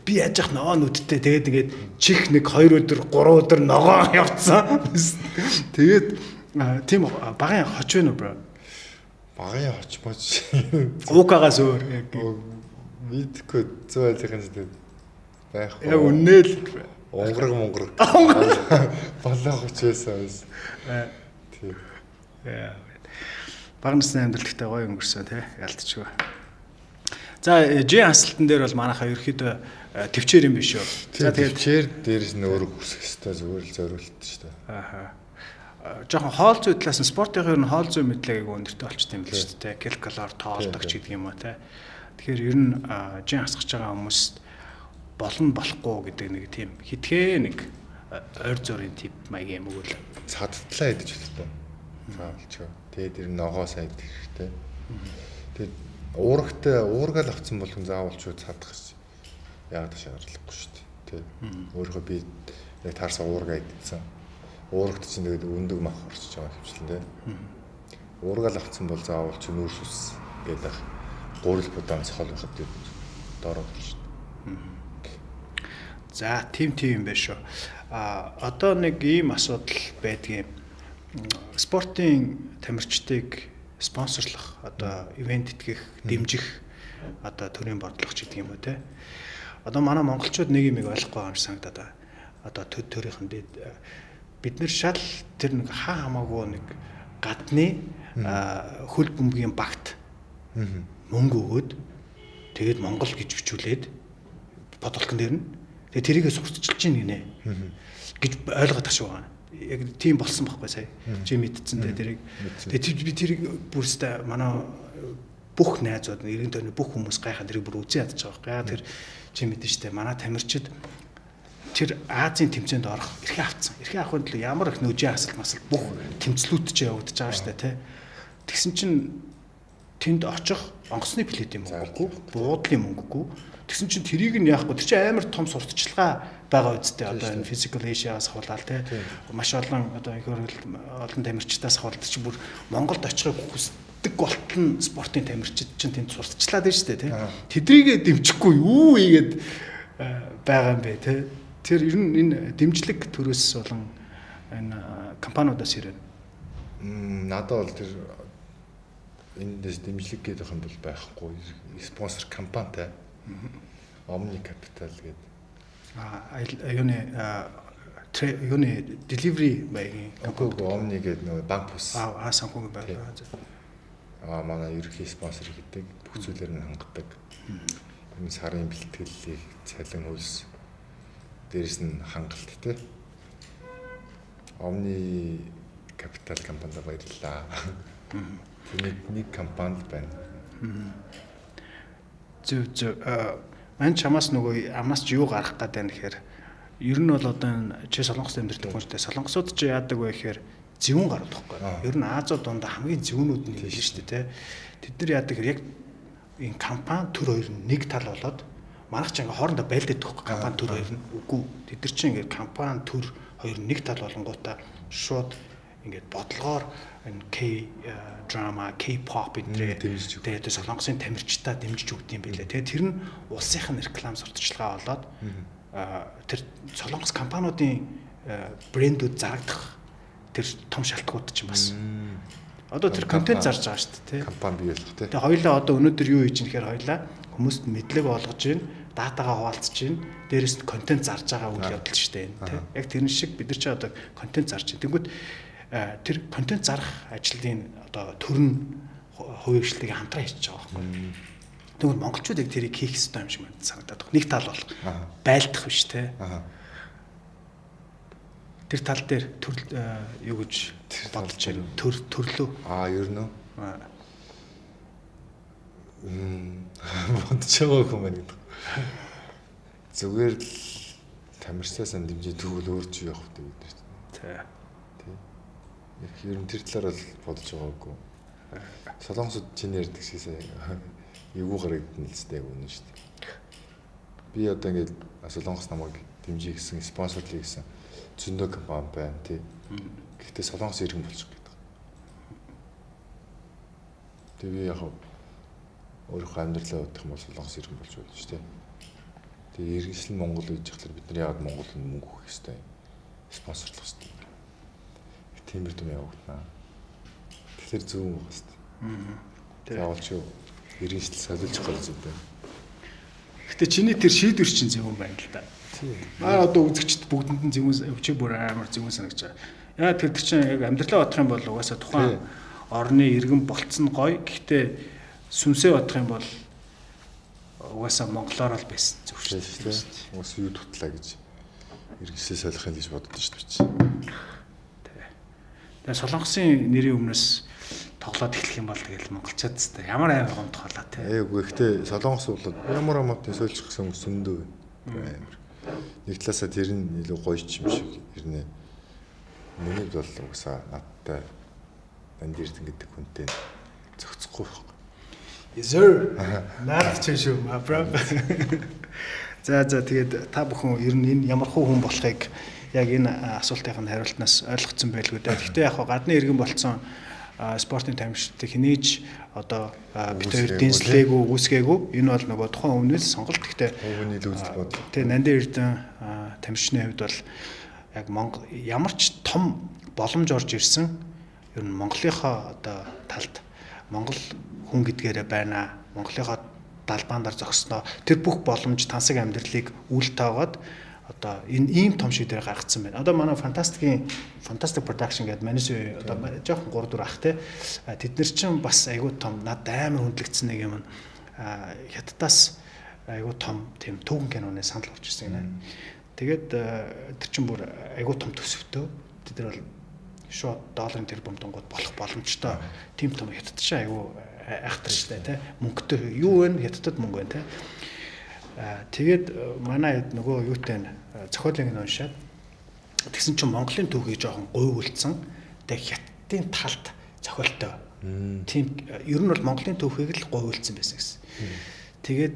Би яаж яах ногоо нүдтэй тэгээд чих нэг 2 өдөр 3 өдөр ногоо явцсан. Тэгээд тийм багын хоч вэ нэ бро? Багын хоч боч. Укагаас өөр яг мэдгүй зөө айлын зүйл байх. Яг үнээл онгорг. Болоо хоч байсан. Тийм. Яа. Баг насны амьдрал гэхдээ гоё өнгөрсөн тий ялтчихгүй. За Ж ханслтан дээр бол манайхаа ерөөхдөө төвчээр юм биш үү. За тэгээд төвчээр дээрс нь өөрөө хүсэх хэвээр зүгээр л зориулт шүү дээ. Ааха. Жохон хоол зүй талаас нь спортын ер нь хоол зүй мэдлэг өндөртэй болчтой юм л шүү дээ. Калкалор тоолдог ч гэдэг юм уу тий. Тэгэхээр ер нь жин асгаж байгаа хүмүүст болно болохгүй гэдэг нэг тийм хитгэе нэг ойр зургийн тип маягийн юм уу л садтлаа идэж хэлдэг. Заавалчгүй. Тэгээд ер нь ногоо сайд хэрэгтэй. Тэгээд уургаал авцсан бол хүн заавалчгүй цадах гэсэн. Яг шаардлахгүй шүү дээ. Тэ. Өөрөө би яг таарсаа уургаа идсэн. Уургад чинь тэгээд өндөг мах орчиж байгаа хөвчлэн тэ. Уургаал авцсан бол заавалчгүй нүүрс ус гэдэг гурил будаан цохол байхад дороо шүү дээ. За, тийм юм байна шүү. Одоо нэг ийм асуудал байдгийн спортын тамирчдыг спонсорлох, одоо ивент итгэх, дэмжих одоо төрийн бодлогоч гэдэг юм уу те. Одоо манай монголчууд нэг юм ойлгохгүй байгаа юм санагдаад байна. Одоо төрийнхэн бид нэр шал тэр нэг хамаагүй нэг гадны хөл бөмбөгийн багт мөнгө өгөөд тэгээд Монгол гэж бичүүлээд бодлогон дээр нь тэгээ тэрийгээ сурталчилж гин гинэ гэж ойлгоод таш байгаа. Яг тийм болсон байхгүй сая. Чи мэдсэн дээ тэрийг. Тэгээ би тэрийг бүрстэ манай бүх найзууд эргэн тойрны бүх хүмүүс гайхаад тэрийг бүр үзэн ядаж байгаа байхгүй. Тэр чи мэдэн штэ манай тамирчид тэр Азийн тэмцээнд орох эрхээ авцсан. Эрхээ авахын тулд ямар их нөжийн асал масал бүх тэмцлүүд ч явагдаж байгаа штэ тий. Тэгсэн чинь тэнд очих онгоцны билетийн мөнгөгүй, буудлын мөнгөгүй. Тэгсэн чинь тэрийг нь яахгүй тэр чинь амар том сурталчилгаа байгаа үсттэй одоо энэ physical Asia-аас хаваалал тий маш олон одоо их олон тамирчдаас хаваалт чинь бүр Монголд очихыг хүсдэг болтон спортын тамирчид чинь тэнд сурталчлаад байна шүү дээ тий тэдрийгээ дэмжихгүй юу ийгээд байгаа юм бэ тий тэр ер нь энэ дэмжлэг төрөөс болон энэ компаниудаас ирэн надад бол тэр энэ дэмжлэг гэдэг юм бол байхгүй спонсор компанитай Omni Capital гэдэг юуны delivery маягийн компани Omni гэдэг нэг банк бус санхүүгийн банк манай ерөнхий спонсор гэдэг бүх зүйлээр нь хангадаг. Энэ сарын бэлтгэлийг цалин хөлс дээрс нь хангалт тий. Omni Capital компанид баярлалаа. Нэг компанид байна. Зөв мань чамаас нөгөө амнаас ч юу гарах гэдэг юм гэхээр ер нь бол одоо чи солонгост амьдардаг хүн шүү дээ. Солонгосууд ч яадаг вэ гэхээр зөвүүн гарууд байхгүй. Ер нь Азууд дундаа хамгийн зөвүүнүүд нь юм шүү дээ, тэ. Тэд нар яадаг гэхээр яг энэ компани төр хоёр нь нэг тал болоод манайх ч ингээ хоорондоо байлдаад байхгүй компани төр хоёр нь. Үгүй. Тэд нар чинь ингээ компани төр хоёр нэг тал болонгуудаа шууд ингээд бодлогоор энэ K-drama, K-pop гэдэг тэгээд солонгосын тамирчдаа дэмжиж өгд юм билээ. Тэгээд тэр нь улсынхын реклам сурталчилгаа болоод тэр солонгос компаниудын брэндүүд зарагдах тэр том шалтгаууд чинь бас одоо тэр контент зарж байгаа шүү дээ, компани бий болох тий. Тэгээд хоёлаа одоо өнөөдөр юу хийж нэхэр хоёлаа хүмүүст мэдлэг олгож гин, датагаа хуваалцж гин, дээрээс нь контент зарж байгаа үйл явдал шүү дээ, тий. Яг тэр шиг бид нар ч одоо контент зарж гин. Тэнгүүд тэр контент зарах ажлын одоо төр нь хувийн хвшлтийг хамтран хийж байгаа байхгүй. Тэгвэл монголчууд яг тэрийг хийх ёстой юм шиг байна санагдаад байна. Нэг тал бол байлдах биш те. Тэр тал дээр юу гэж бодож байна? Төрлөө. Ер нь. Бодож байгаа юм байна гэдэг. Зүгээр л тамирчдаас дэмжиж тэгвэл өөр чи явах гэдэг бид нар. Ер нь тэр талаар бол бодож байгаагүй. Солонгосууд чиний ярьдаг шээсээ эвгүй гарагдана л зтэй үнэн шүү дээ. Би одоо ингээд солонгос намайг дэмжих гэсэн спонсорлыг гэсэн зөндөө компани байна тий. Гэхдээ солонгос иргэн болчих гэдэг. Тэгээ би яг өөрийнхөө амьдралаа бодох юм бол солонгос иргэн болж байна шүү дээ. Тэгээ иргэншил Монгол гэж яхаар бид нар яагаад Монголд мөнгө өгөх хэрэгтэй спонсорлох хэрэгтэй. Тиймэр дүм явагдана. Тэгэхээр зөв юм байна шүү дээ. Заавал ч иргэншил солиулж байгаа зүйл байна. Гэтэ чиний тэр шийдвэр чинь зөв юм байна л да. Одоо үзэгчд бүгдэнд нь зөвүүн өвчиг бүр амар зөвүүн санагч байгаа. Яа тэр чинь яг амьдралаа бодох юм бол угаасаа тухайн орны иргэн болцсон гоё. Гэхдээ сүнсээ бодох юм бол угаасаа монголоор л байсан зөв шүү дээ. Уус юу тутлаа гэж иргэншил солихын гэж боддоо шүү дээ. Тэгээ солонгосын нэрийн өмнөөс тоглоод эхлэх юм бол тэгэл монголчууд тест ямар амар гомдох болоо тий. Үгүй ихтэй Солонгос уулууд ямар амт сөөлж гсэн сүндөө амар. Нэг талаасаа тэр нь илүү гоё ч юм шиг ирнэ. Миний бол угсаа надтай Нандирдэн гэдэг хүнтэй зохицохгүй байхгүй. Yes sir. Наад ч шүү, my bro. За тэгээд та бүхэн ер нь энэ ямар хүн болохыг яг энэ асуултын хариултнаас ойлгоцсон байлгүй дээ. Гэхдээ яг гадны иргэн болцсон спортын тамирчдыг хинээж одоо бид хоёр дэнслээгүү үүсгээгүй. Энэ бол нөгөө тухайн өмнөөс сонголт. Гэхдээ өвөний л үзэл бод. Тэгээ Нандирдэн тамирчны хувьд бол яг Монгол ямар ч том боломж орж ирсэн. Ер нь Монголынхоо одоо талд Монгол хүн гэдгээрээ байна. Монголынхоо далбаандар зогсноо. Тэр бүх боломж тансаг амьдралыг үл тоогоод одоо энэ ийм том шийдвэр гаргацсан байна. Одоо манай Fantastic Production гэдэг манайс одоо жоохон 3-4 ах те. Тэд нар чинь бас айгүй том над амар хүндлэгдсэн нэг юм. Хятадаас айгүй том тийм түүхэн киноны санал орж ирсэн гинэ. Тэгээд тэр чинь бүр айгүй том төсөвтөө. Тэд нар бол шууд долларын тэрбум дунгууд болох боломжтой. Тим том хятад чинь айгүй айхтар штэ тий. Мөнгөтэй юу вэ? Хятадд мөнгө байна тий. Тэгээд манай нөгөө юутай зохиолыг нь уншаад тэгсэн чинь Монголын түүхийг жоохон гуйвуулсан. Тэгээд хятадын талд зохиолтой. Тийм ер нь бол Монголын түүхийг л гуйвуулсан байсан гэсэн. Тэгээд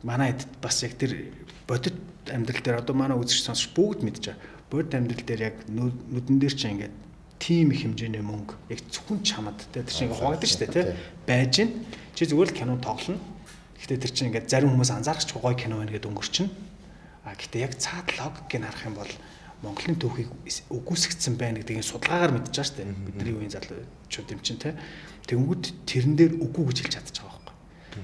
манай хэд бас яг тэр бодит амьдрал дээр одоо манай үзэгч сонсч бүгд мэдж байгаа. Бодит амьдрал дээр яг нүдэн дээр чинь ингээд тийм их хэмжээний мөнгө яг зөвхөн чамд тэр чинь хуваагдаж штэ тий байж гин чи зүгээр л кино тоглоно. Гэхдээ тэр чинь ингээд зарим хүмүүс анзаарч гоё кино байна гэдээ өнгөрчин. Гэхдээ яг цаад логикийг харах юм бол Монголын түүхийг үгүйсгдсэн байна гэдгийг судалгаагаар мэдж байгаа штэ. Бидний үеийн залуучууд юм чинь тий. Тэнгүүд тэрэн дээр үгүй гэж хэлж чадчих байгаа байхгүй.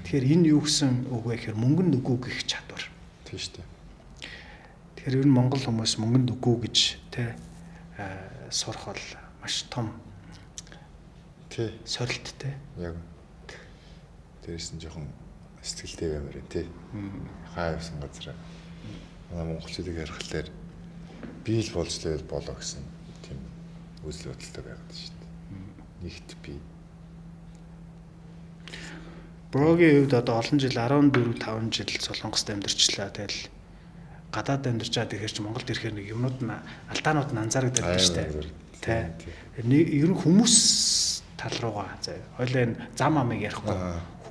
Тэгэхээр энэ юу гэсэн үг вэ гэхээр мөнгөнд үгүй гэх чадвар. Тийм штэ. Тэгэхээр ер нь монгол хүмүүс мөнгөнд үгүй гэж тий сурах бол маш том тий сорилттэй. Яг дээрээс нь жоохон сэтгэлтэй баймаар байна тий. Хаа явсан газараа манай монголчуудыг харахаар би л болж лээ болоо гэсэн тийм үзэл бодолтой байгаад шүү дээ. Нэгт би Брогийн хувьд одоо олон жил 14-5 жил Солонгост амьдарчлаа. Тэгэл гадаад амьдарч байгаа тэгэхээр чи Монголд ирэхээр нэг юмнууд нь алдаанууд нь анзаарагдаад байна шүү дээ. Тэ. Ер нь хүмүүс тал руугаа хоёлаа энэ зам амыг ярихгүй.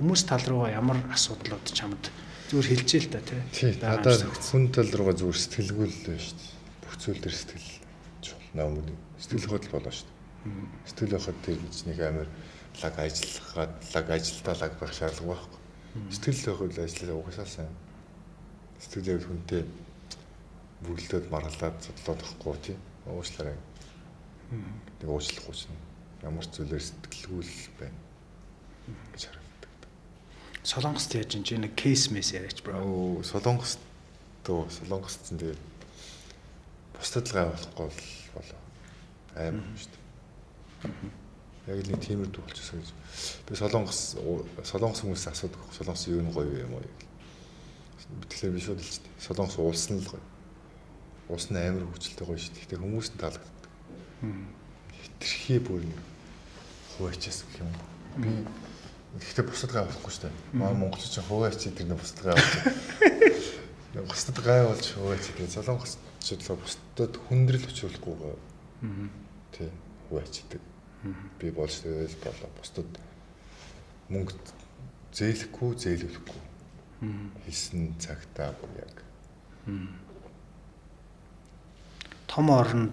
Хүмүүс тал руугаа ямар асуудлууд чамд зүгээр хэлжээ л та тий. Надад хүн тал руугаа зүгээр сэтгэлгүй л шүү дээ. Бүх зүйл дээр сэтгэл ном сэтгэл хөдлөл болоо шүү дээ. Сэтгэл байхад тэр нэг амар лаг ажилдаа лаг байх шаардлага байхгүй. Сэтгэл байхад ажиллаа угсаа сайн. Сэтгэл хүнтэй бүгэлдээд маргалаад судлаад авахгүй тий. Уучлаарай. Тэг уучлахгүй ч ямар ч зүйлээр сэтгэлгүй л байна гэж харагддаг. Солонгост яаж энэ нэг кейс мэс яриач бро. Солонгост чинь тэгээд бусдад л гайвахгүй болоо. Аим шүү дээ. Яг л нэг тиймэр дүү болчихсон гэж. Би солонгос хүмүүс асуудаг. Солонгос юу нь гоё юм уу яг. Тэгэхээр би шууд хэлчихсэн. Солонгос улс нь л гоё. Улс нь амар хөвчлөлтэй гоё шүү дээ. Гэтэ хүмүүс нь таалагддаг. Хитрхи бүр хуваачаас гэх юм. Би гэхдээ бусдад гайвахгүй шүү дээ. Маа монголч чинь хуваачи тэрний бусдад гайвуулж. Бусдад гайвуулж хуваачи. Тэгээд солонгосчууд бусдад хүндрэл өчүүлэхгүйгээ. Тий, хуваачдаг. Би болж тэгэл болоо. Бусдад мөнгө зээлэхгүй. Хэлсэн цагтаа яг. Том орны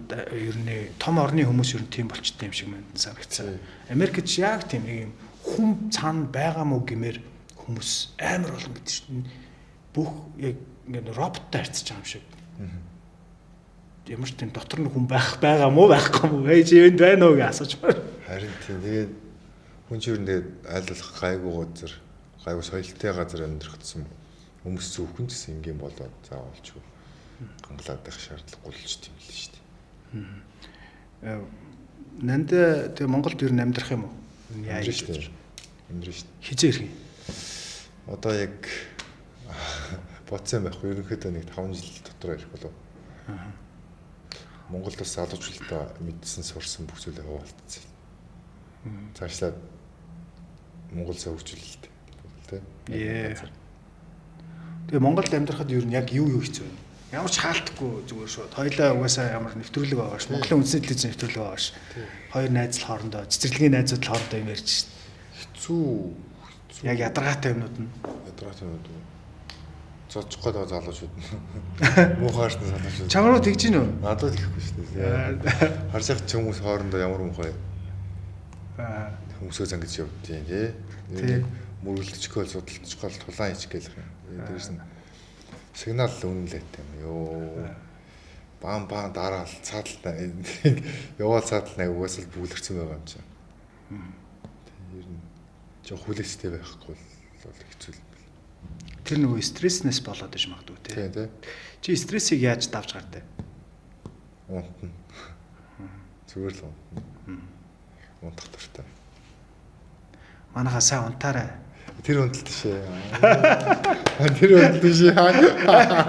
хүмүүс ер нь тийм болчтой юм шиг мэнд санагцсан. Америкт яг тийм нэг юм хүм цаана байгаа мó гэмээр хүмүүс амар олон гэдэг чинь бүх яг ингээд роботтой харьцаж байгаа юм шиг. Ямар ч тийм дотор нь хүн байгаа мó байхгүй мó ээж энд байна уу гэж асууж байна. Харин тийм тэгээд хүн чинь тэгээд айлуулах гайгүй соёлтой газар амьдрахсан хүмүүс зөвхөн ч гэсэн ингийн болоод заавалчгүй гангалаад байх шаардлагагүй л ч тийм л шүү дээ. Нандаа тэгээ Монголд ер нь амьдрах юм уу? Амьдрах шүү дээ. Хизээ ирэх юм? Одоо яг боцсон байхгүй ерөнхийдөө нэг 5 жил дотор ирэх болов. Монголд бас залуучуудаа мэдсэн сурсан бүх зүйлээ хуваалцсан. Цаашлаад Монгол цаа хөгжүүлэлт тий. Тэгээ Монголд амьдрахад ер нь яг юу хэцүү вэ? Ямар ч хаалтгүй зүгээр шууд. Хоёлаа угаасаа ямар нэвтрүүлэг байгаа ш. Монголын үндэсний телевизэн нэвтрүүлэг байгаа ш. Хоёр найз л хоорондоо цэцэрлэгийн найзууд л хоорондоо юм ярьж ш. Хэцүү. Яг ядаргаатай юмнууд нь. Ядаргаатай юмнууд. Цоцох гэдэг залуучууд нь. Муухайш нь залуучууд. Чамруу тэгж гин үү? Надад хэлэхгүй шүү дээ. Харж явах ч хүмүүс хоорондоо ямар муухай. Хүмүүсөө зангиж явдیں۔ Тий. Мөргөлдөчгөө судалдчихгоо тулаан ич гээл юм. Дээрс нь сигнал үнэлээтэй юм ёо. Бам дараа цааталтаа яваал цаатал нэг угаасаа бүглэрсэн байгаа юм чинь. Ер нь жоо хүлээстэй байхгүй бол хэцүү юм байна. Тэр нөгөө стресснээс болоод иж магадгүй тий. Чи стрессийг яаж давж гардаг? Унтна. Зүгээр л унтна. Унтах дуртай. Манайхаа сайн унтаарай. Тэр унталт шээ. Тэр унталт шээ.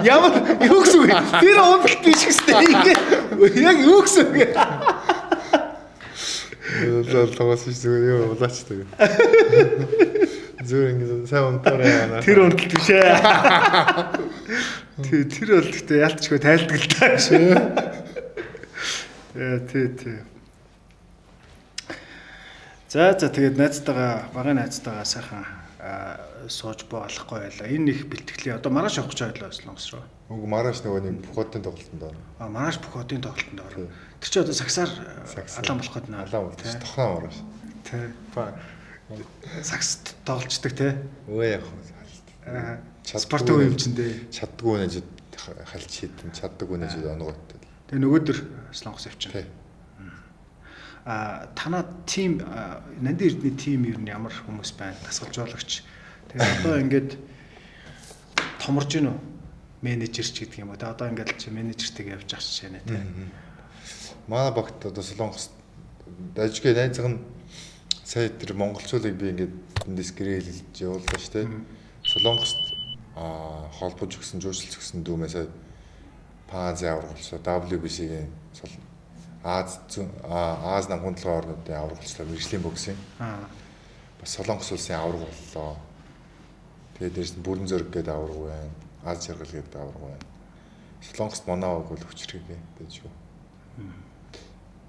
Ямар юу гэсэн үг? Тэр унталт биш гэстэй. Ингээ яг юу гэсэн үг? Тоглосон шүү зүгээр юу улаач тэгээ. Зүгээр ингэ сайн унтаарай. Тэр унталт биш ээ. Тэр бол гэхдээ ялцчгүй тайлдаг л таа шүү. Тий. За тэгээд багын найзтайгаа сайхан сууж боолохгүй байлаа. Энэ их бэлтгэлийн одоо маргааш явах гэж байлаа Солонгос руу. Үгүй маргааш нөгөө нэг Бухотын тоглолтонд орно. Маргааш Бухотын тоглолтонд орно. Тэр чинь одоо сагсаар алаан болох гэдэг наа. Алаан болж тохноо маргааш. Тий. Сагс тоглолцдог тий. Өө яг хөө. Спортын хэмжиндээ чаддгүй нэж хальч хийдэн чаддаггүй нэж онгойтой. Тэгээ нөгөөдөр Солонгос явчихна. Тий. Танаа тим Нандин Эрдэнэ тим ер нь ямар хүмүүс байна? Дасгалжуулагч. Тэгээ одоо ингээд томорж гинөө менежерч гэдэг юм уу. Тэгээ одоо ингээд чи менежертэйг явж ах чинь нэ тий. Манай багт одоо Солонгост дажгүй найзаг нь сая тэр монголчуудыг би ингээд эндээс гэрээлж явууллаа шүү дээ. Солонгост холбож өгсөн, жуулчлж өгсөн дүүмээ сая Пази аврагчаа WBC-ийн Аз намхан толгойн орнуудын авраг болчлоо мэржлийн боксын. Бас Солонгос улсын авраг боллоо. Тэгээд дээрс нь бүрэн зөрөг гэдэг авраг байна. Аз жаргал гэдэг авраг байна. Солонгост манай авраг бол хүчрхэг байж юу.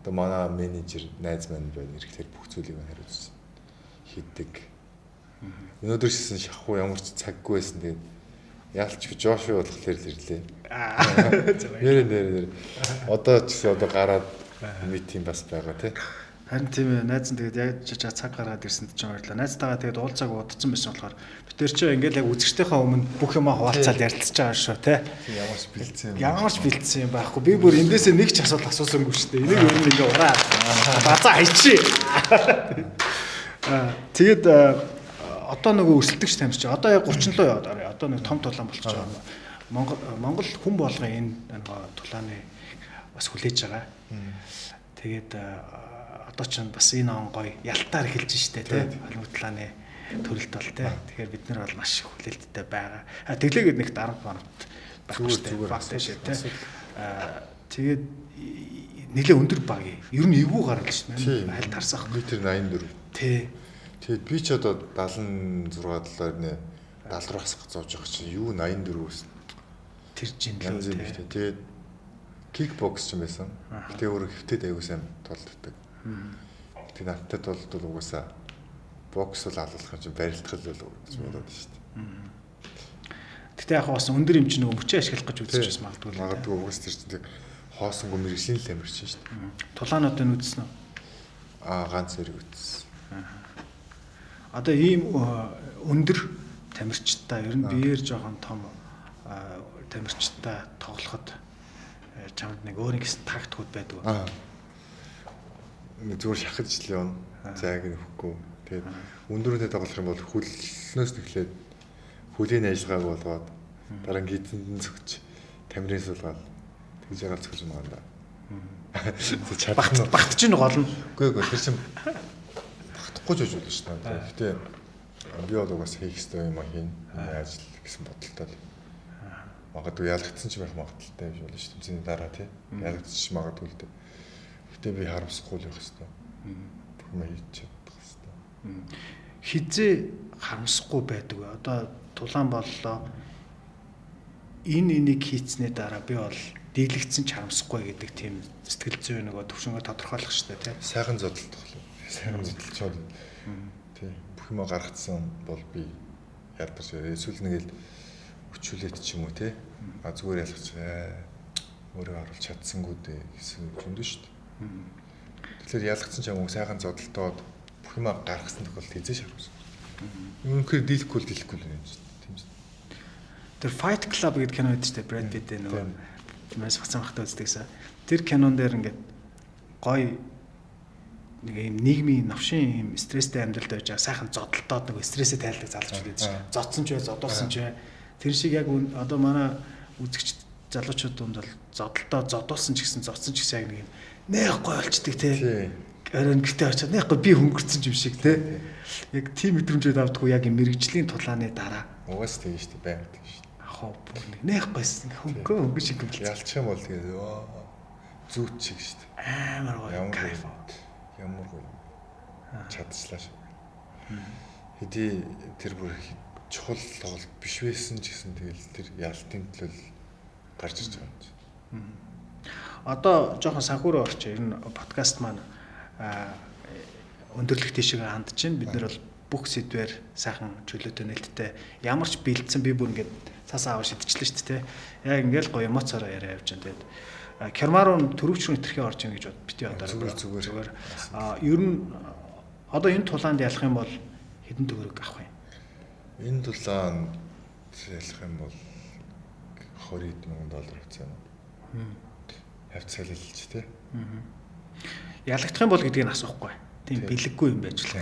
Одоо манай менежер найз маань байна. Ирэхээр бүх зүйлийг хариуцсан. Хийдэг. Өнөөдөр шисэн шахуу ямар ч цаггүй байсан. Тэгээд яалч Жошуа болохоор л ирлээ. Нэр. Одоо ч одоо гараад митинг бас байгаа тий. Харин тийм ээ, найз нь тэгээд яг цаг гаргаад ирсэнд ч баярлалаа. Найзтайгаа тэгээд уулзааг удацсан байсан болохоор битэр чи ингээл яг үзэгчтэйхээ өмнө бүх юма хуваалцаад ярилцаж байгаа шүү тий. Ямар ч бэлдсэн юм байхгүй. Би бүр эндээсээ нэг ч асуулт асуусангүй шүү дээ. Энийг өөр нэг ураа. Базаа хайчи. Тэгээд одоо нөгөө өсөлтөгч тамирч одоо яг 30 лөө яваад байгаа. Одоо нэг том тулаан болчихж байгаа. Монгол хүн болгон энэ тулааны бас хүлээж байгаа. Тэгээд одоо ч бас энэ он гоё ялтаар эхэлж штэ тий. Холимтлааны төрөлт бол тий. Тэгэхээр бид нар бол маш их хүлээлттэй байгаа. Тэглээгээд нэг дарамт бант байхгүй штэ. Багтай шээ тий. Тэгээд нэлээ өндөр баг. Ер нь эвгүй гаргал штэ. Хальт харсах. Метр 84. Тий. Тэгээд би ч одоо 76 доллар нэ 70 руугаас зовж байгаа чинь юу 84 гэсэн. Тэр жинлээ тий. Тэгээд кикбокс ч юм байсан. Гэтэ өөрөө хөвтөд аягүй сайн толддог. Тэгээд надтай толдвол угаасаа бокс бол алуулах юм чинь барилдах л бол гэж бодоод шүү дээ. Гэтэ яг бас өндөр юм чинь нөгөө мөчөө ашиглах гэж үзэж бас магадгүй. Магадгүй угаас тэр чинь хоосон гомэржлийн л амирч шүү дээ. Тулаануудыг үзсэн үү? Ганц зэрэг үзсэн. Одоо ийм өндөр тамирчтай ер нь биеэр жоохон том тамирчтай тоглоход чамд нэг өөр нэг тактикуд байдаг. Зүгээр шахаж л явна. Зайг нөхгүй. Тэгээд өндөрөндөө тоглох юм бол хөлнөөс нэхлээд хөлийн ажиллагааг болгоод дараа нь гидсэнд зөгч тамирын суулгаад тэгж ягаал зөгч юм байна. Багт чинь гол нь. Үгүй тэр чинь багтахгүй ч үгүй шүү дээ. Гэтэ би бол угаас хийх ёстой юм хийн. Ажил гэсэн бодолтой л. Магадгүй ялагдсан ч байх магадaltaй биш болно шүү дээ. Тэмцээний дараа тий. Ялагдчих магадгүй л дээ. Гэтэ би харамсахгүй л байх ёстой. Тэгмээ хийчих. Хизээ харамсахгүй байдаг вэ? Одоо тулаан боллоо. Энийг хийцний дараа би бол дийлэгдсэн ч харамсахгүй гэдэг тийм сэтгэл зүй нөгөө төвшөнгө тодорхойлох шүү дээ, тийм. Сайхан зодтолт болох. Сайхан зодтолчоод тий бүх юм гаргацсан бол би ядарч эсвэл нэгэл өчүүлээд ч юм уу тий. А зүгээр ялгач өөрөө оруулж чадсангүй дээ гэсэн юм дээ шүү дээ. Тэгэхээр ялгцсан ч юм уу сайхан зодтолтоод бүх юм гаргасан тохиолдолд хизээш харамссан. Үнэхээр дийлэхгүй л юм шүү дээ. Тийм шүү. Тэр Fight Club гэдэг кино байдаг шүү дээ, Brad Pitt нөгөө маш хацсан хахтай үздэгсэн. Тэр кинон дээр ингээд гоё нэг юм нийгмийн навшин юм стресстэй амьдралд байж байгаа сайхан зодтолтоод нөгөө стрессээ тайлдаг залууч байдаг шүү. Зодсон ч бай, зодуулсан ч бай. Тэр шиг яг одоо манай үзэгч залуучууд дунд бол зодуулсан ч гэсэн зодсон ч гэсэн яг нэг юм нэх гоё болчдөг тий. Оройн гэртээ очиод нэх гоё би хөнгөрцөн юм шиг тий. Яг тийм мэдрэмжүүд авдаггүй яг юм мэрэгжлийн тулааны дараа. Угаас тийм шүү дээ, байнг тийм шүү дээ. Ахаа нэх гойсон хөнгөө шиг юм. Ялчих юм бол тэгээд зүүт чиг шүү дээ. Амар гоё кайф. Ямар гоё чадчихлаа шүү. Хэдий тэр бүр чухал тоглолт биш байсан ч гэсэн тэгэл тэр ялтын төлөө гарч ирж байгаа юм. Одоо жоохон санхүүрөө орчих. Энэ подкаст маань өндөрлөх тийшээ хандж байна. Бид нар бол бүх сэдвээр сайхан чөлөөтэй нээлттэй ямар ч бэлдсэн би бүр ингээд цаасаа аваа шидчихлээ шүү дээ. Яг ингээл гоё эмоцороо яриа явж байна. Тэгээд Кермарон төрөвч рүү нэтэрхий орж ийн гэж бод бити одоо зүгээр. Ер нь одоо энэ тулаанд ялах юм бол хэдэн төгрөг авах юм? Энэ тулаанд ялах юм бол $20,000 хэвчээ. Хавцалж тий. Ялагдах юм бол гэдгийг нь асуухгүй. Тийм бэлэггүй юм байж л.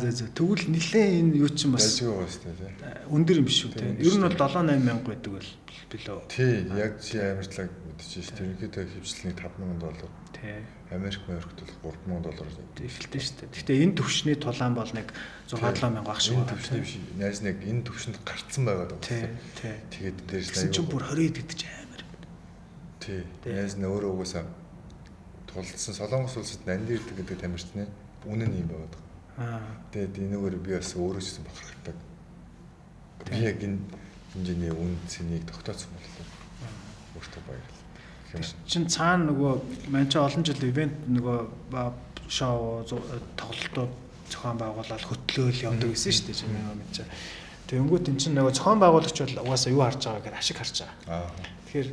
За. Тэгвэл нэлээ энэ юу ч юм бас өндөр юм биш үү те. Ер нь бол 7-8 мянга байдаг бол билүү. Тий, яг чи амарчлаг мэдчихэж шүү. Тэрнийхээ хөвчлөлийн $5,000. Тий. Америкт бол $3,000 ихэлтэй шүү дээ. Гэхдээ энэ төвшний тулаан бол нэг 6-7 мянга ах шиг төвшний биш. Яаж нэг энэ төвшөнд гарцсан байгаад байна. Тий. Тэгээд дээрс нэг чинь бүр 20 гэдэг чинь амар. Тий. Яаж нэ өөрөө угаасаа тулдсан Солонгос улсад нандир гэдэг тамирчны үнэн юм байгаад байгаа. Тэгээд энэгээр би бас өөрөөсөө бахархдаг. Би яг энэ хэмжээний үн цэнийг тогтооцсон боллоо. Өөртөө баярлалаа. Чин цаана нөгөө маань ч олон жил ивент нөгөө шоу тоглолтууд зохион байгуулалт хөтлөөл явдаг гэсэн шүү дээ чинь юм чинь. Тэгэнгүүт эн чинь нөгөө зохион байгуулагч бол угаасаа юу харж байгаа гэхээр ашиг харж байгаа. Тэгэхээр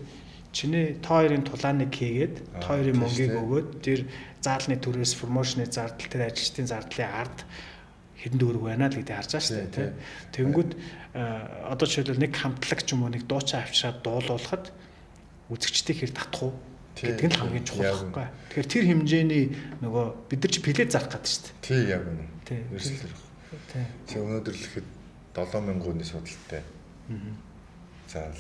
чиний тоо хоёрын тулааныг хийгээд тоо хоёрын мөнгийг өгөөд тэр заалны төрөөс промошны зардал тэр ажилчдын зардлын ард хэдэн төгрөг байна л гэдгийг харж байгаа шүү дээ тий. Тэгэнгүүт одоо жишээлбэл нэг хамтлаг ч юм уу нэг дуучин авчираад дуулуулахад үзэгчдийг хэр татах уу гэдэг нь хамгийн чухал байхгүй. Тэгэхээр тэр хэмжээний нөгөө бид нар чи плед зарах гэдэг шүү дээ. Тий яг үнэ. Тий. Тий. Чи өнөөдөр л ихэд 7,000 судалтай. Заал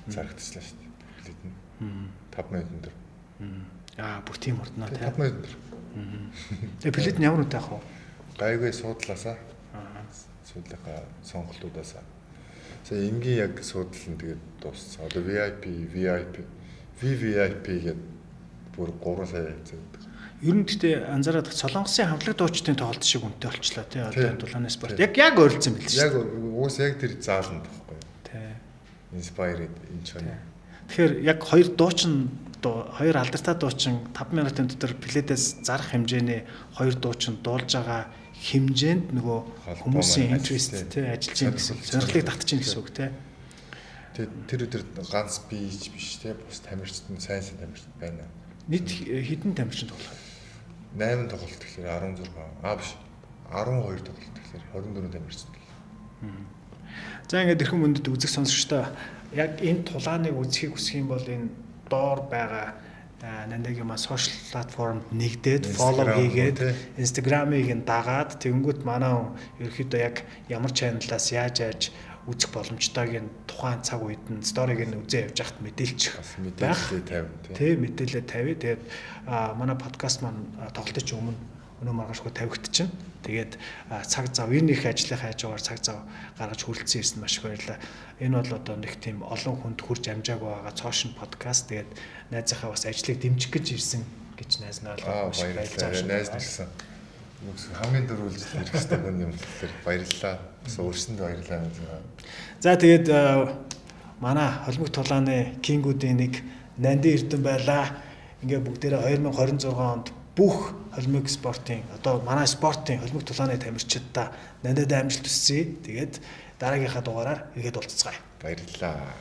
зарагдчихлаа шүү дээ. Плед нь. 5,000 төгрөг. Бүр тийм урднаа тий. 5,000 төгрөг. Тэгээ плед нь ямар үнэтэй ах вэ? Гайгүй суудлаасаа. Суудлынхаа сонголтуудаасаа. За энгийн яг суудлал нь тэгээд дууссан. Одоо VVIP гэдэг бүр 3 сая зэвдэг. Ер нь гэхдээ анзаараад Солонгосын хамтлаг дуучдын тоглолт шиг үнэтэй болчлоо тий. Одоо энэ тулааны спорт яг ойрлцсон байл шүү. Яг уус яг тэр зааланд баггүй. Тий. Inspired энэ ч юм. Тэгэхээр яг хоёр алдартай дуучин 5 минутын дотор пледээс зарах хэмжээний хоёр дуучин дуулж байгаа хэмжээнд нөгөө хүмүүсийн интерест тий ажиллаж байгаа гэсэн сонирхлыг татчихна гэсэн үг тий. Тэгээд тэр өдөр ганц бийж биш тий бус тамирчид нь сайн тамирчид байна. Нийт хэдэн тамирчин тоглох вэ? 8 тоглолт гэхээр 16 биш 12 тоглолт гэхээр 24 тамирчин. За ингээд эрхэм мөндөд үзэх сонсогчдоо яг энэ тулааныг үзхийг хүсэх юм бол энэ доор байгаа Нандагийн маань сошиал платформд нэгдээд фоллоу хийгээд Instagram-ыг нь дагаад тэгэнгүүт манай ерөөхдөө яг ямар чаналаас яаж үзэх боломжтойг нь тухайн цаг үед нь сториг нь үзээ явж хахад мэдээлчих байх. Тий мэдээлэл тавь. Тэгээд манай подкаст маань тоглолтын өмнө өнөө маргаашгүй тавигдчихна. Тэгээд цаг зав энэ их ажлын хажуугаар цаг зав гаргаж хүрэлцэн ирсэн маш их баярлалаа. Энэ бол одоо нэг тийм олон хүнд хүрч амжаагүй байгаа цоошин подкаст. Тэгээд найзынхаа бас ажлыг дэмжих гэж ирсэн гэж найз нь ойлгоод маш баярлалаа. Найз нэрсэн. хамгийн дөрвөлж ирэх хэрэгтэй юм тэгэхээр баярлалаа. Бас өөрсөндөө баярлалаа гэж байна. За тэгээд манай холимог тулааны кингүүдийн нэг Нанди Эрдэнэ байлаа. Ингээ бүгдээрээ 2026 онд бүх холимог спортын одоо манай спортын холимог тулааны тамирчидаа Нандид амжилт хүсье. Тэгээд дараагийнхаа дугаараар иргэд уулзцгаая. Баярлалаа.